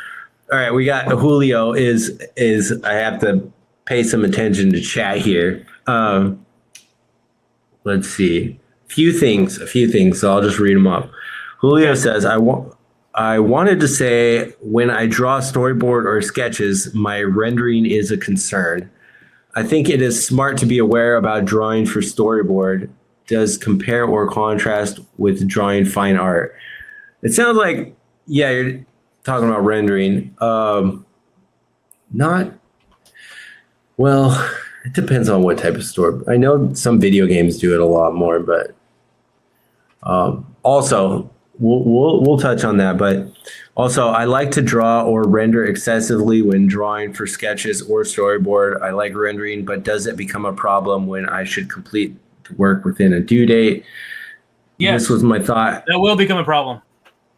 All right, we got Julio is I have to pay some attention to chat here. Let's see. A few things, so I'll just read them off. Julio says, I wanted to say when I draw storyboard or sketches, my rendering is a concern. I think it is smart to be aware about drawing for storyboard. Does compare or contrast with drawing fine art. It sounds like, yeah, you're talking about rendering. Well, it depends on what type of story. I know some video games do it a lot more, but also we'll touch on that. But also, I like to draw or render excessively when drawing for sketches or storyboard. I like rendering, but does it become a problem when I should complete the work within a due date? Yes, this was my thought. That will become a problem.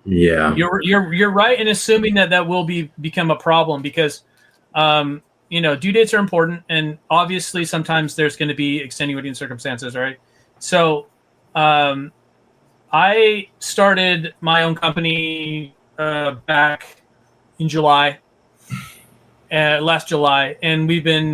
Yeah, you're right in assuming that will become a problem because due dates are important, and obviously sometimes there's going to be extenuating circumstances, right? So I started my own company back in last July, and we've been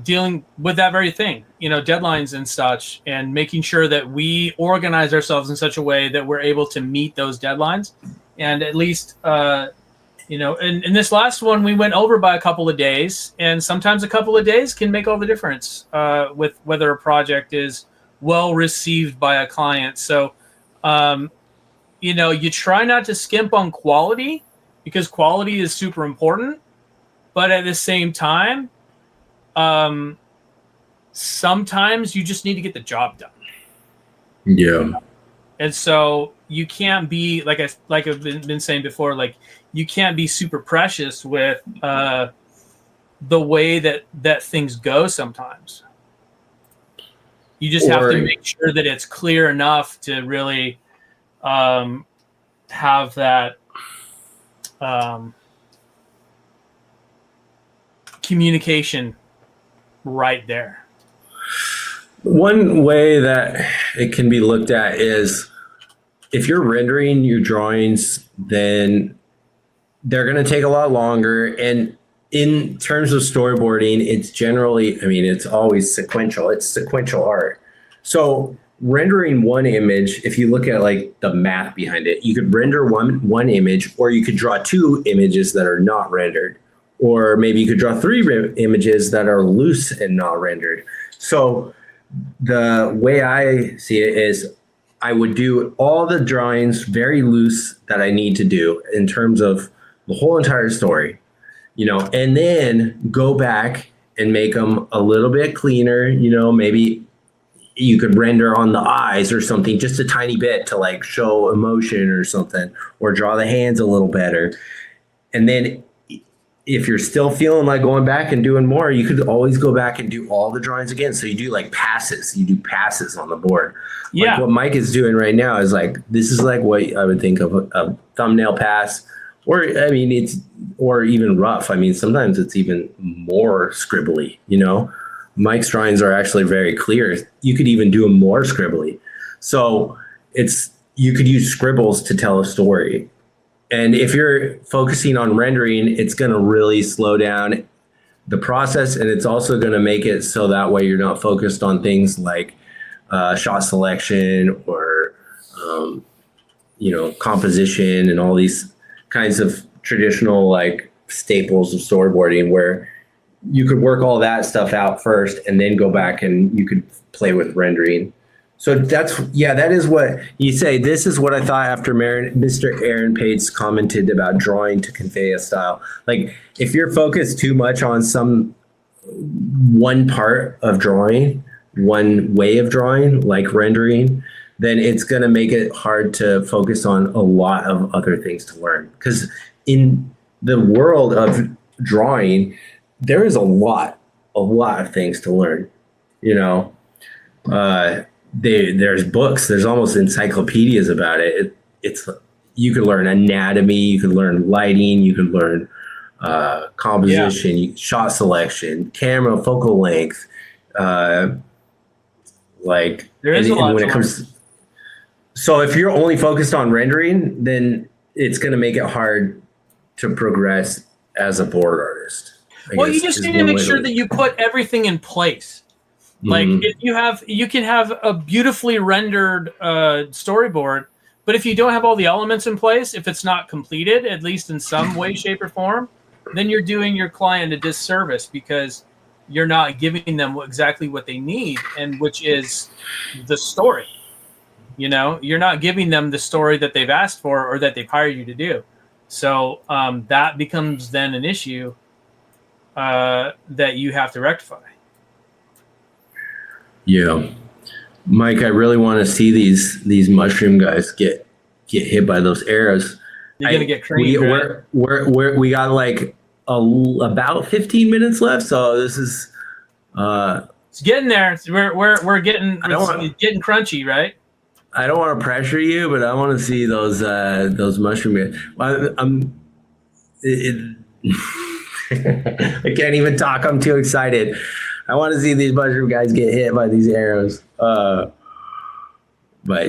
dealing with that very thing, deadlines and such, and making sure that we organize ourselves in such a way that we're able to meet those deadlines. And at least, in this last one, we went over by a couple of days, and sometimes a couple of days can make all the difference with whether a project is well received by a client. So, you try not to skimp on quality because quality is super important. But at the same time, sometimes you just need to get the job done. Yeah. And so you can't be like I've been saying before, like you can't be super precious with the way that things go sometimes. You just have to make sure that it's clear enough to really have that communication right there. One way that it can be looked at is if you're rendering your drawings, then they're going to take a lot longer. And in terms of storyboarding, it's generally, it's always sequential. It's sequential art. So rendering one image, if you look at like the math behind it, you could render one image, or you could draw 2 images that are not rendered. Or maybe you could draw 3 images that are loose and not rendered. So the way I see it is I would do all the drawings very loose that I need to do in terms of the whole entire story, and then go back and make them a little bit cleaner. You know, maybe you could render on the eyes or something, just a tiny bit to like show emotion or something, or draw the hands a little better. And then if you're still feeling like going back and doing more, you could always go back and do all the drawings again. So you do like passes, you do passes on the board. Yeah. Like what Mike is doing right now is like, this is like what I would think of a thumbnail pass, or, I mean, or even rough. I mean, sometimes it's even more scribbly, you know? Mike's drawings are actually very clear. You could even do them more scribbly. So you could use scribbles to tell a story. And if you're focusing on rendering, it's going to really slow down the process. And it's also going to make it so that way you're not focused on things like shot selection or, composition and all these kinds of traditional like staples of storyboarding, where you could work all that stuff out first and then go back and you could play with rendering. So that is what you say. This is what I thought after Mr. Aaron Paetz commented about drawing to convey a style. Like if you're focused too much on one part of drawing, one way of drawing, like rendering, then it's going to make it hard to focus on a lot of other things to learn. Because in the world of drawing, there is a lot of things to learn, you know. There's books, there's almost encyclopedias about it. You could learn anatomy, you could learn lighting, you could learn composition, shot selection, camera focal length. There is a lot when it comes. So if you're only focused on rendering, then it's going to make it hard to progress as a board artist. Well, you just need to make sure that you put everything in place. Like if you can have a beautifully rendered storyboard, but if you don't have all the elements in place, if it's not completed, at least in some way, shape, or form, then you're doing your client a disservice because you're not giving them exactly what they need, and which is the story. You know, you're not giving them the story that they've asked for or that they've hired you to do. So that becomes then an issue that you have to rectify. Yeah, Mike, I really want to see these mushroom guys get hit by those arrows. You're gonna get creamed. We got like about 15 minutes left, so this is it's getting there. We're getting it's getting crunchy, right? I don't want to pressure you, but I want to see those mushroom guys. I can't even talk. I'm too excited. I want to see these mushroom guys get hit by these arrows. But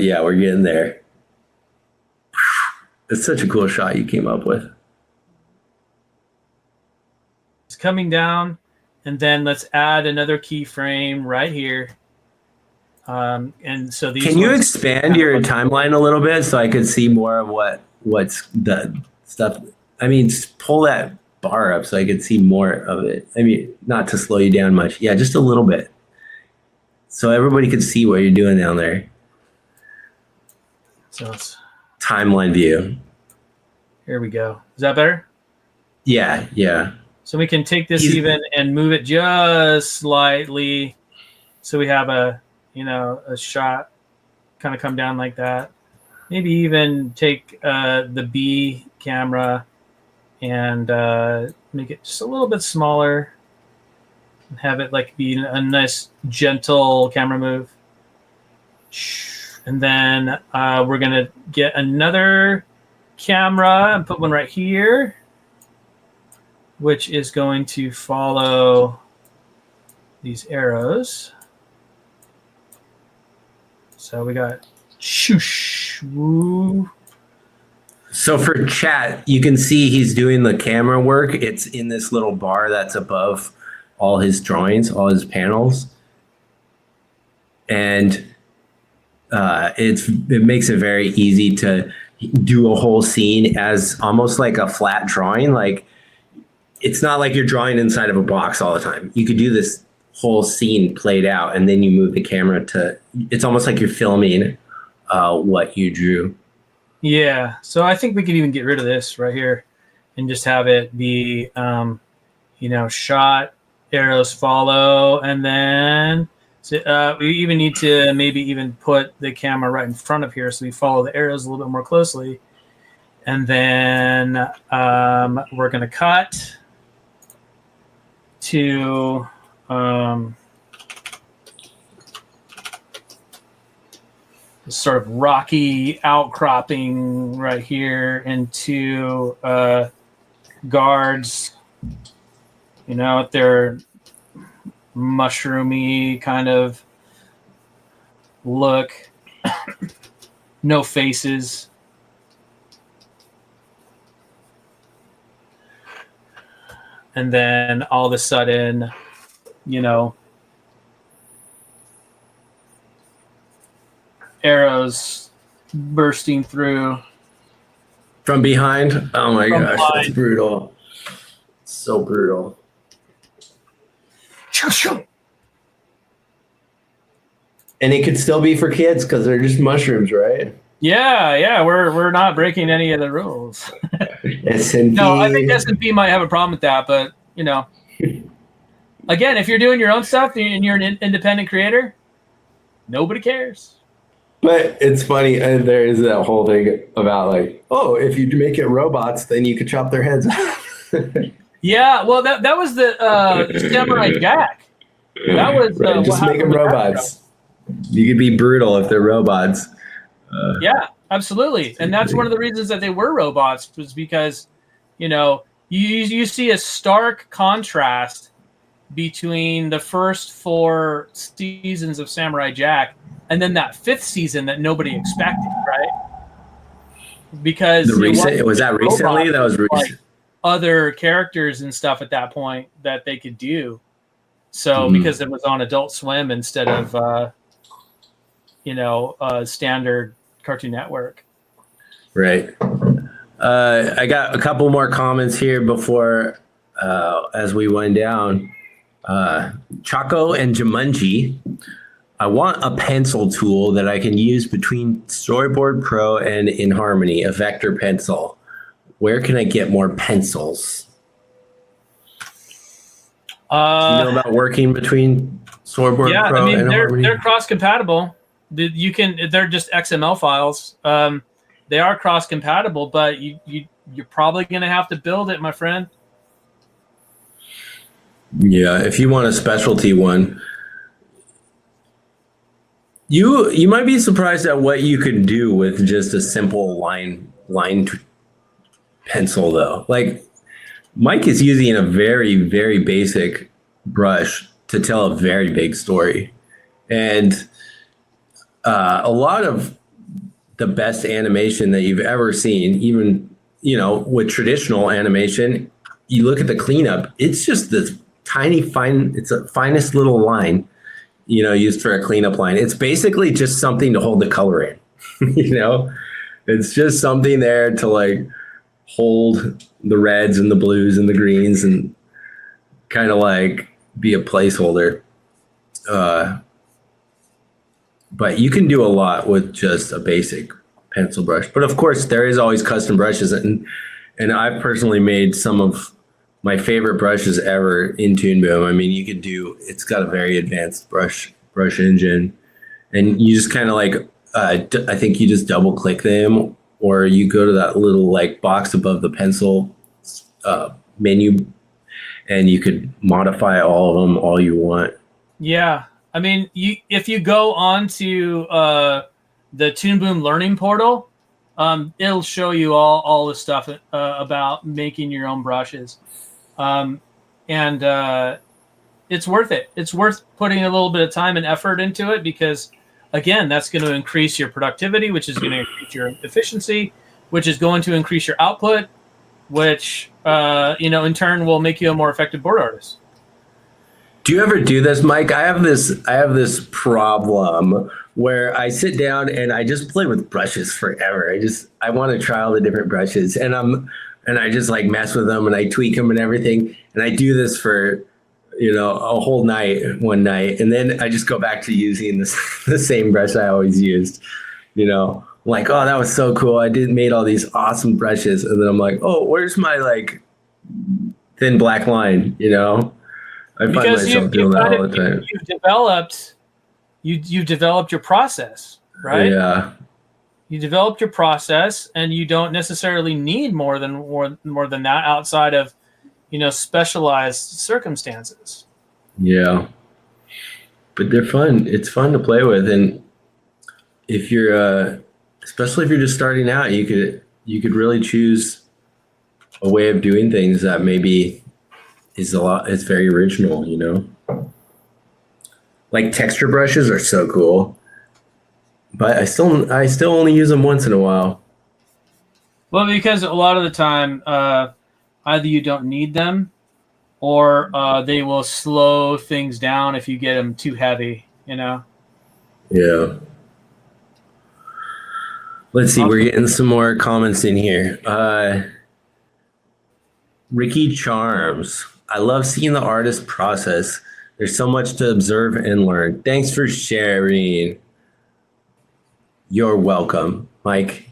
yeah, we're getting there. It's such a cool shot you came up with. It's coming down, and then let's add another keyframe right here. And so these. Can you expand your timeline a little bit so I could see more of what's the stuff? I mean, pull that bar up so I could see more of it. I mean, not to slow you down much. Yeah, just a little bit. So everybody could see what you're doing down there. So it's timeline view. Here we go. Is that better? Yeah, yeah. So we can take this even and move it just slightly. So we have a shot kind of come down like that. Maybe even take the B camera and make it just a little bit smaller and have it like be a nice gentle camera move. And then we're gonna get another camera and put one right here, which is going to follow these arrows. So we got shoosh, woo. So for chat, you can see he's doing the camera work. It's in this little bar that's above all his drawings, all his panels. And it makes it very easy to do a whole scene as almost like a flat drawing. Like it's not like you're drawing inside of a box all the time. You could do this whole scene played out, and then you move the camera to, it's almost like you're filming what you drew. Yeah, so I think we could even get rid of this right here and just have it be, shot. arrows follow, and then we even need to maybe even put the camera right in front of here so we follow the arrows a little bit more closely. And then we're going to cut to this sort of rocky outcropping right here into guards. You know, they're mushroomy kind of look. No faces. And then all of a sudden, you know, arrows bursting through. From behind? Oh my From gosh, behind. that's brutal. So brutal. And it could still be for kids because they're just mushrooms, right? Yeah, we're not breaking any of the rules. S&P. No, I think S&P might have a problem with that, but you know, again, if you're doing your own stuff and you're an independent creator, nobody cares. But it's funny, and there is that whole thing about like, oh, if you make it robots, then you could chop their heads off. Yeah, well, that was the Samurai Jack. That was Right, just what make them happened with that robots. You could be brutal if they're robots. show. Yeah, absolutely, and that's one of the reasons that they were robots was because, you know, you see a stark contrast between the first 4 seasons of Samurai Jack and then that 5th season that nobody expected, right? Because Was that recently? That was recent. like other characters and stuff at that point that they could do. So because it was on Adult Swim instead of standard Cartoon Network. Right. I got a couple more comments here before as we wind down. Chaco and Jumanji. I want a pencil tool that I can use between Storyboard Pro and InHarmony, a vector pencil. Where can I get more pencils? Do you know about working between Storyboard Pro I mean, and InHarmony? they're cross-compatible. They're just XML files. They are cross-compatible, but you're probably going to have to build it, my friend. Yeah, if you want a specialty one. You might be surprised at what you could do with just a simple line pencil, though. Like Mike is using a very, very basic brush to tell a very big story, and a lot of the best animation that you've ever seen, even with traditional animation, you look at the cleanup. It's just this tiny, it's a finest little line. Used for a cleanup line. It's basically just something to hold the color in, it's just something there to like hold the reds and the blues and the greens and kind of like be a placeholder. But you can do a lot with just a basic pencil brush. But of course there is always custom brushes, and I've personally made some of my favorite brushes ever in ToonBoom. I mean, it's got a very advanced brush engine, and you just kind of like, I think you just double click them, or you go to that little like box above the pencil menu, and you could modify all of them all you want. Yeah. I mean, if you go onto the ToonBoom Learning Portal, it'll show you all the stuff about making your own brushes. And it's worth it. It's worth putting a little bit of time and effort into it because, again, that's going to increase your productivity, which is going to increase your efficiency, which is going to increase your output, which, in turn will make you a more effective board artist. Do you ever do this, Mike? I have this problem where I sit down and I just play with brushes forever. I want to try all the different brushes, and I just like mess with them and I tweak them and everything. And I do this for, a whole night, one night. And then I just go back to using the same brush I always used, like, oh, that was so cool. I made all these awesome brushes. And then I'm like, oh, where's my like thin black line, I find Because myself doing that all the time. you've developed your process, right? Yeah. You developed your process, and you don't necessarily need more than that outside of, specialized circumstances. Yeah. But they're fun. It's fun to play with, and if you're, especially if you're just starting out, you could really choose a way of doing things that maybe is very original. Like texture brushes are so cool, but I still only use them once in a while. Well, because a lot of the time, either you don't need them, or they will slow things down if you get them too heavy. Yeah. Let's see. We're getting some more comments in here. Ricky Charms. I love seeing the artist process. There's so much to observe and learn. Thanks for sharing. You're welcome, Mike.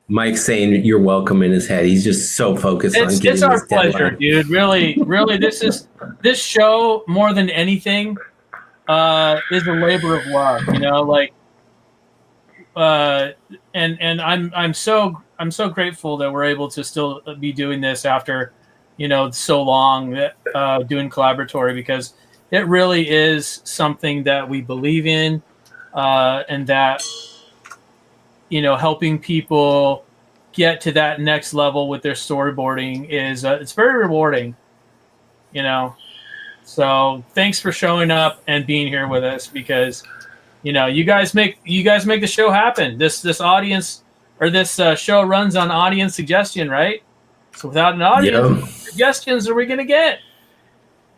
Mike's saying you're welcome in his head. He's just so focused on getting it's our this deadline. pleasure, dude. Really, this show more than anything is a labor of love. And I'm so grateful that we're able to still be doing this after so long doing Collaboratory, because it really is something that we believe in, and that helping people get to that next level with their storyboarding is it's very rewarding. So thanks for showing up and being here with us, because you guys make the show happen. This audience, or this show runs on audience suggestion, right? So without an audience, what suggestions are we gonna get?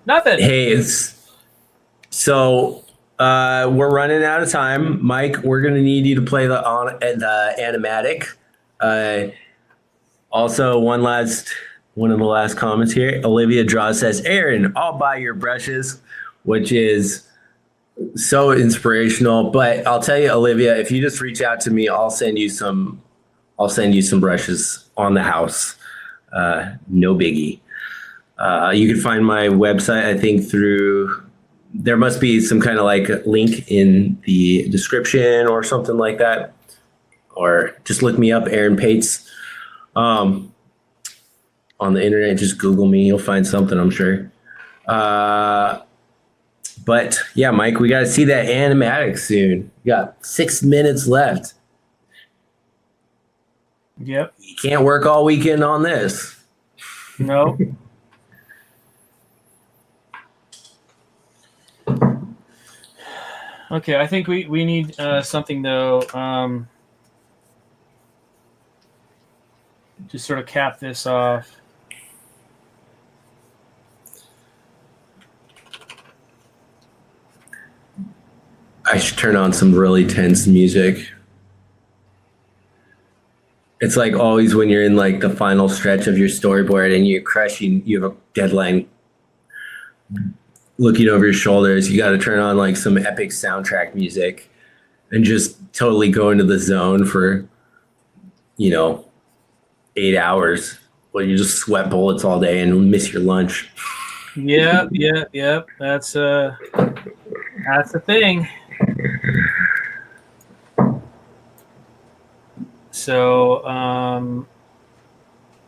Nothing. Hey, we're running out of time, Mike. We're gonna need you to play the animatic. Also, one of the last comments here. Olivia Draw says, "Aaron, I'll buy your brushes," which is so inspirational. But I'll tell you, Olivia, if you just reach out to me, I'll send you some brushes on the house. No biggie. You can find my website, I think, there must be some kind of like link in the description or something like that. Or just look me up, Aaron Paetz. On the internet, just Google me. You'll find something, I'm sure. But yeah, Mike, we got to see that animatic soon. We got 6 minutes left. Yep. You can't work all weekend on this. No. Okay, I think we need something though, to sort of cap this off. I should turn on some really tense music. It's like always when you're in like the final stretch of your storyboard and you're crushing, you have a deadline looking over your shoulders, you got to turn on like some epic soundtrack music and just totally go into the zone for 8 hours. Well, you just sweat bullets all day and miss your lunch. Yep. That's the thing. So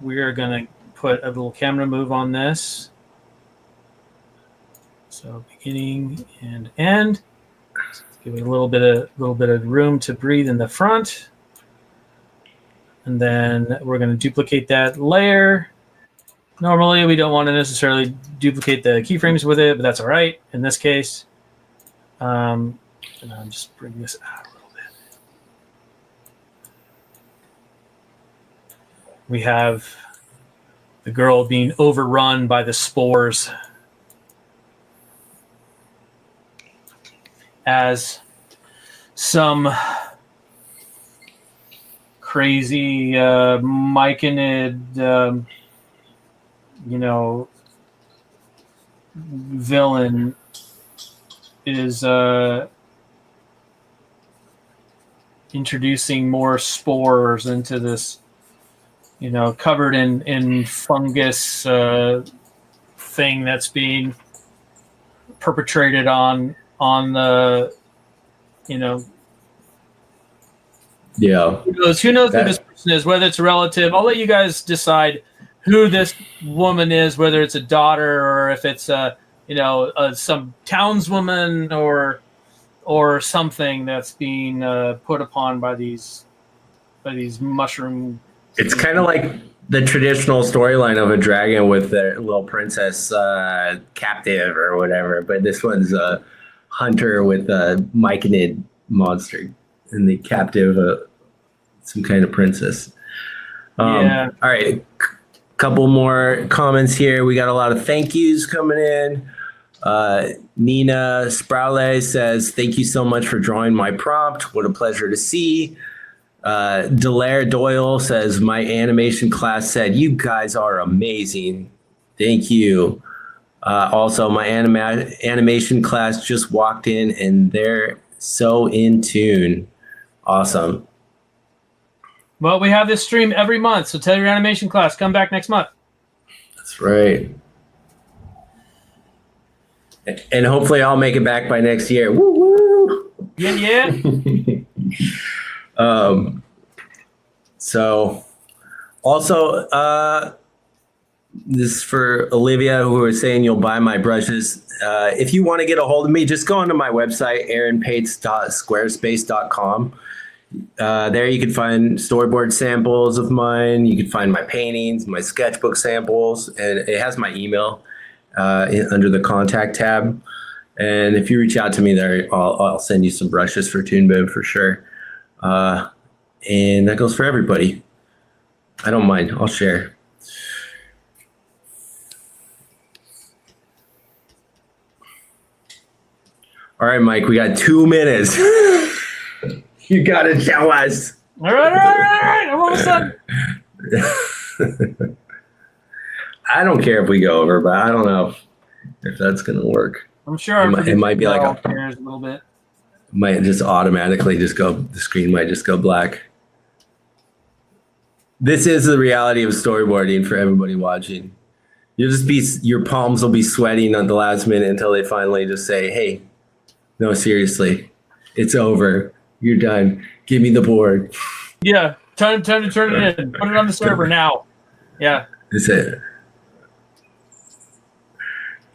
we are gonna put a little camera move on this. So beginning and end. Let's give it a little bit of room to breathe in the front. And then we're going to duplicate that layer. Normally, we don't want to necessarily duplicate the keyframes with it, but that's all right in this case. And I'll just bring this out a little bit. We have the girl being overrun by the spores as some crazy myconid, villain is introducing more spores into this, covered in fungus thing that's being perpetrated on the, you know, Yeah. who knows who this person is, whether it's a relative. I'll let you guys decide who this woman is, whether it's a daughter or if it's some townswoman or something that's being put upon by these mushroom. It's kind of like the traditional storyline of a dragon with their little princess captive or whatever, but this one's a hunter with a myconid monster and the captive some kind of princess. Yeah. All right, couple more comments here. We got a lot of thank yous coming in. Nina Sproule says, "Thank you so much for drawing my prompt. What a pleasure to see." Delaire Doyle says, "My animation class said you guys are amazing. Thank you." Also, my animation class just walked in and they're so in tune. Awesome. Well, we have this stream every month, so tell your animation class, come back next month. That's right. And hopefully I'll make it back by next year. Woo woo. Yeah. So also, this is for Olivia, who was saying you'll buy my brushes. If you want to get a hold of me, just go onto my website, aaronpaetz.squarespace.com. There you can find storyboard samples of mine. You can find my paintings, my sketchbook samples, and it has my email under the contact tab. And if you reach out to me there, I'll send you some brushes for ToonBoom for sure. And that goes for everybody. I don't mind. I'll share. All right, Mike, we got 2 minutes. You got to tell us. All right. I'm almost done. I don't care if we go over, but I don't know if that's going to work. I'm sure it might be like a little bit. Might just automatically the screen might just go black. This is the reality of storyboarding for everybody watching. Your palms will be sweating at the last minute until they finally just say, "Hey, no, seriously, it's over. You're done. Give me the board." Yeah, time to turn it in. Put it on the server now. Yeah. That's it.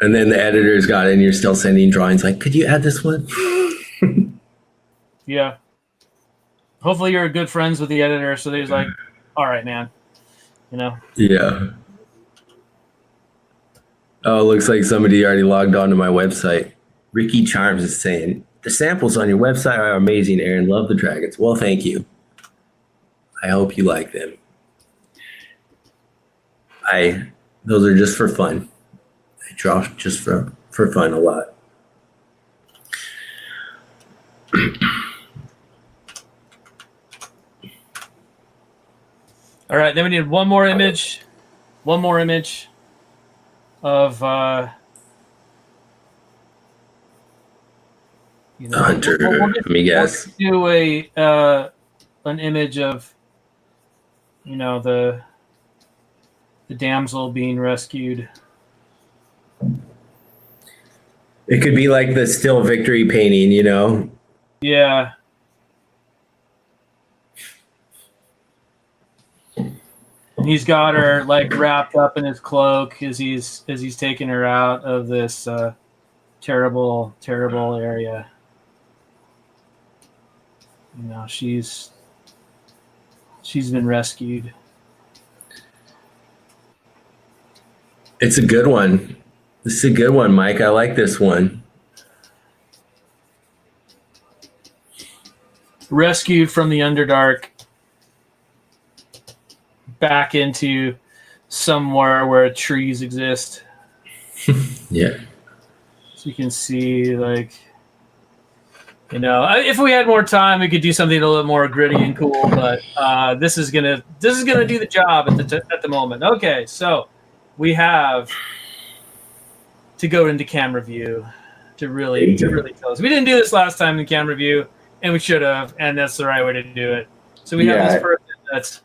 And then the editor's got it and you're still sending drawings like, "Could you add this one?" Yeah. Hopefully you're good friends with the editor, so he's like, "All right, man." You know? Yeah. Oh, it looks like somebody already logged on to my website. Ricky Charms is saying, "The samples on your website are amazing, Aaron. Love the dragons." Well, thank you. I hope you like them. Those are just for fun. I draw just for fun a lot. All right, then we need one more image of Hunter. Let me guess. We'll do an image of the damsel being rescued. It could be like the still victory painting, Yeah. And he's got her like wrapped up in his cloak as he's taking her out of this terrible area. She's been rescued. It's a good one. This is a good one, Mike. I like this one. Rescued from the Underdark back into somewhere where trees exist. Yeah. So you can see, if we had more time, we could do something a little more gritty and cool. But this is gonna do the job at the moment. Okay, so we have to go into camera view to really tell us. We didn't do this last time in camera view, and we should have, and that's the right way to do it. So we have this person that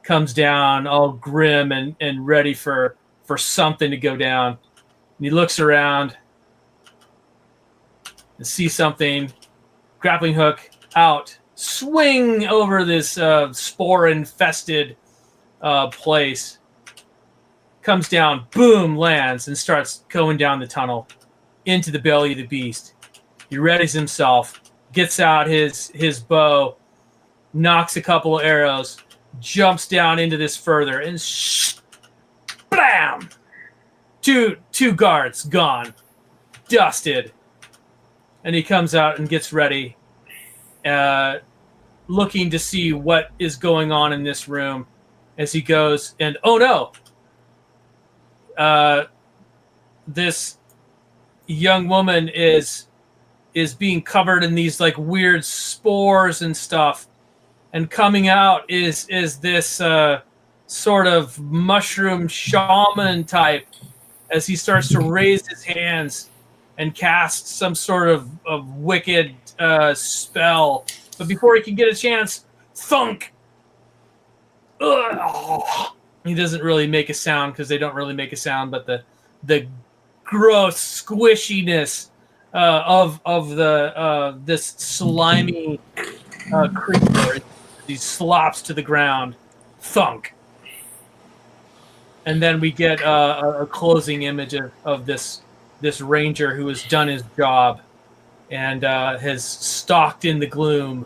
comes down all grim and ready for something to go down. And he looks around, see something, grappling hook out, swing over this spore-infested place, comes down, boom, lands, and starts going down the tunnel into the belly of the beast. He readies himself, gets out his bow, knocks a couple of arrows, jumps down into this further, and bam! Two guards gone, dusted. And he comes out and gets ready, looking to see what is going on in this room as he goes, and oh no! This young woman is being covered in these like weird spores and stuff, and coming out is this sort of mushroom shaman type as he starts to raise his hands and cast some sort of wicked spell. But before he can get a chance, thunk! Ugh. He doesn't really make a sound because they don't really make a sound, but the gross squishiness of the this slimy creature, he slops to the ground, thunk. And then we get a closing image of this ranger who has done his job and has stalked in the gloom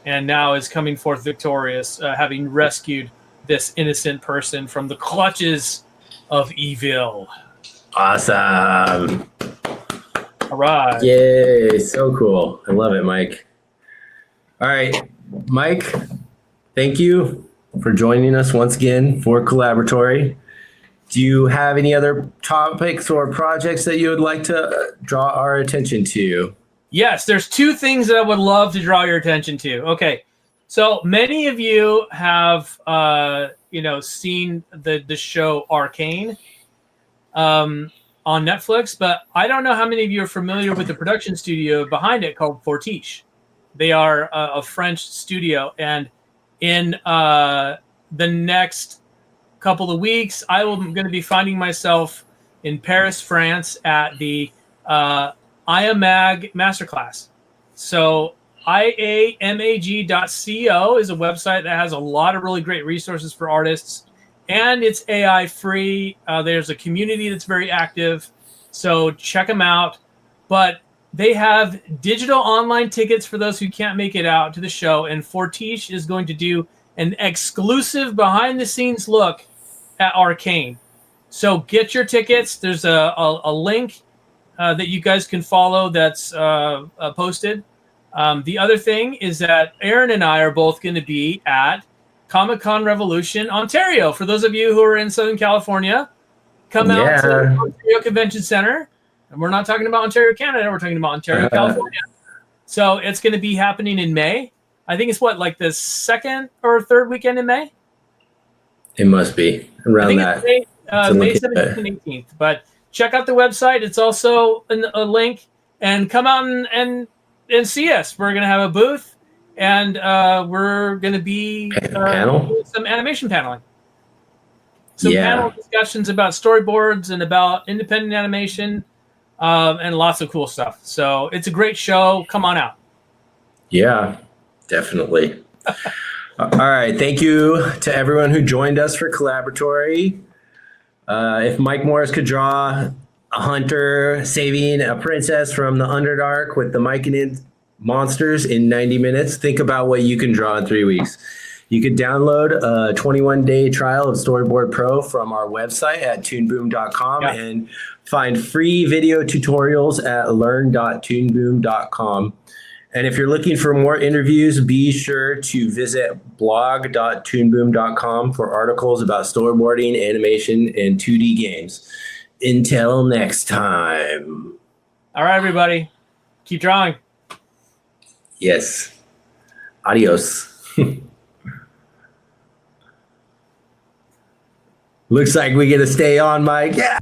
and now is coming forth victorious, having rescued this innocent person from the clutches of evil. Awesome. All right. Yay, so cool. I love it, Mike. All right, Mike, thank you for joining us once again for Collaboratory. Do you have any other topics or projects that you would like to draw our attention to? Yes, there's two things that I would love to draw your attention to. Okay, so many of you have seen the show Arcane on Netflix, but I don't know how many of you are familiar with the production studio behind it called Fortiche. They are a French studio, and in the next couple of weeks, I'm going to be finding myself in Paris, France, at the IAMAG Masterclass. So IAMAG.co is a website that has a lot of really great resources for artists, and it's AI free. There's a community that's very active, so check them out. But they have digital online tickets for those who can't make it out to the show, and Fortiche is going to do an exclusive behind-the-scenes look at Arcane. So get your tickets. There's a link that you guys can follow that's posted. The other thing is that Aaron and I are both going to be at Comic-Con Revolution, Ontario. For those of you who are in Southern California, come out to the Ontario Convention Center. And we're not talking about Ontario, Canada. We're talking about Ontario, California. So it's going to be happening in May. I think it's like the second or third weekend in May? It must be around that. May 17th and 18th. But check out the website. It's also a link. And come out and see us. We're going to have a booth. And we're going to be doing some animation paneling. Some panel discussions about storyboards and about independent animation and lots of cool stuff. So it's a great show. Come on out. Yeah, definitely. All right. Thank you to everyone who joined us for Collaboratory. If Mike Morris could draw a hunter saving a princess from the Underdark with the Myconid monsters in 90 minutes, think about what you can draw in 3 weeks. You could download a 21-day trial of Storyboard Pro from our website at toonboom.com and find free video tutorials at learn.toonboom.com. And if you're looking for more interviews, be sure to visit blog.toonboom.com for articles about storyboarding, animation, and 2D games. Until next time. All right, everybody. Keep drawing. Yes. Adios. Looks like we get to stay on, Mike. Yeah.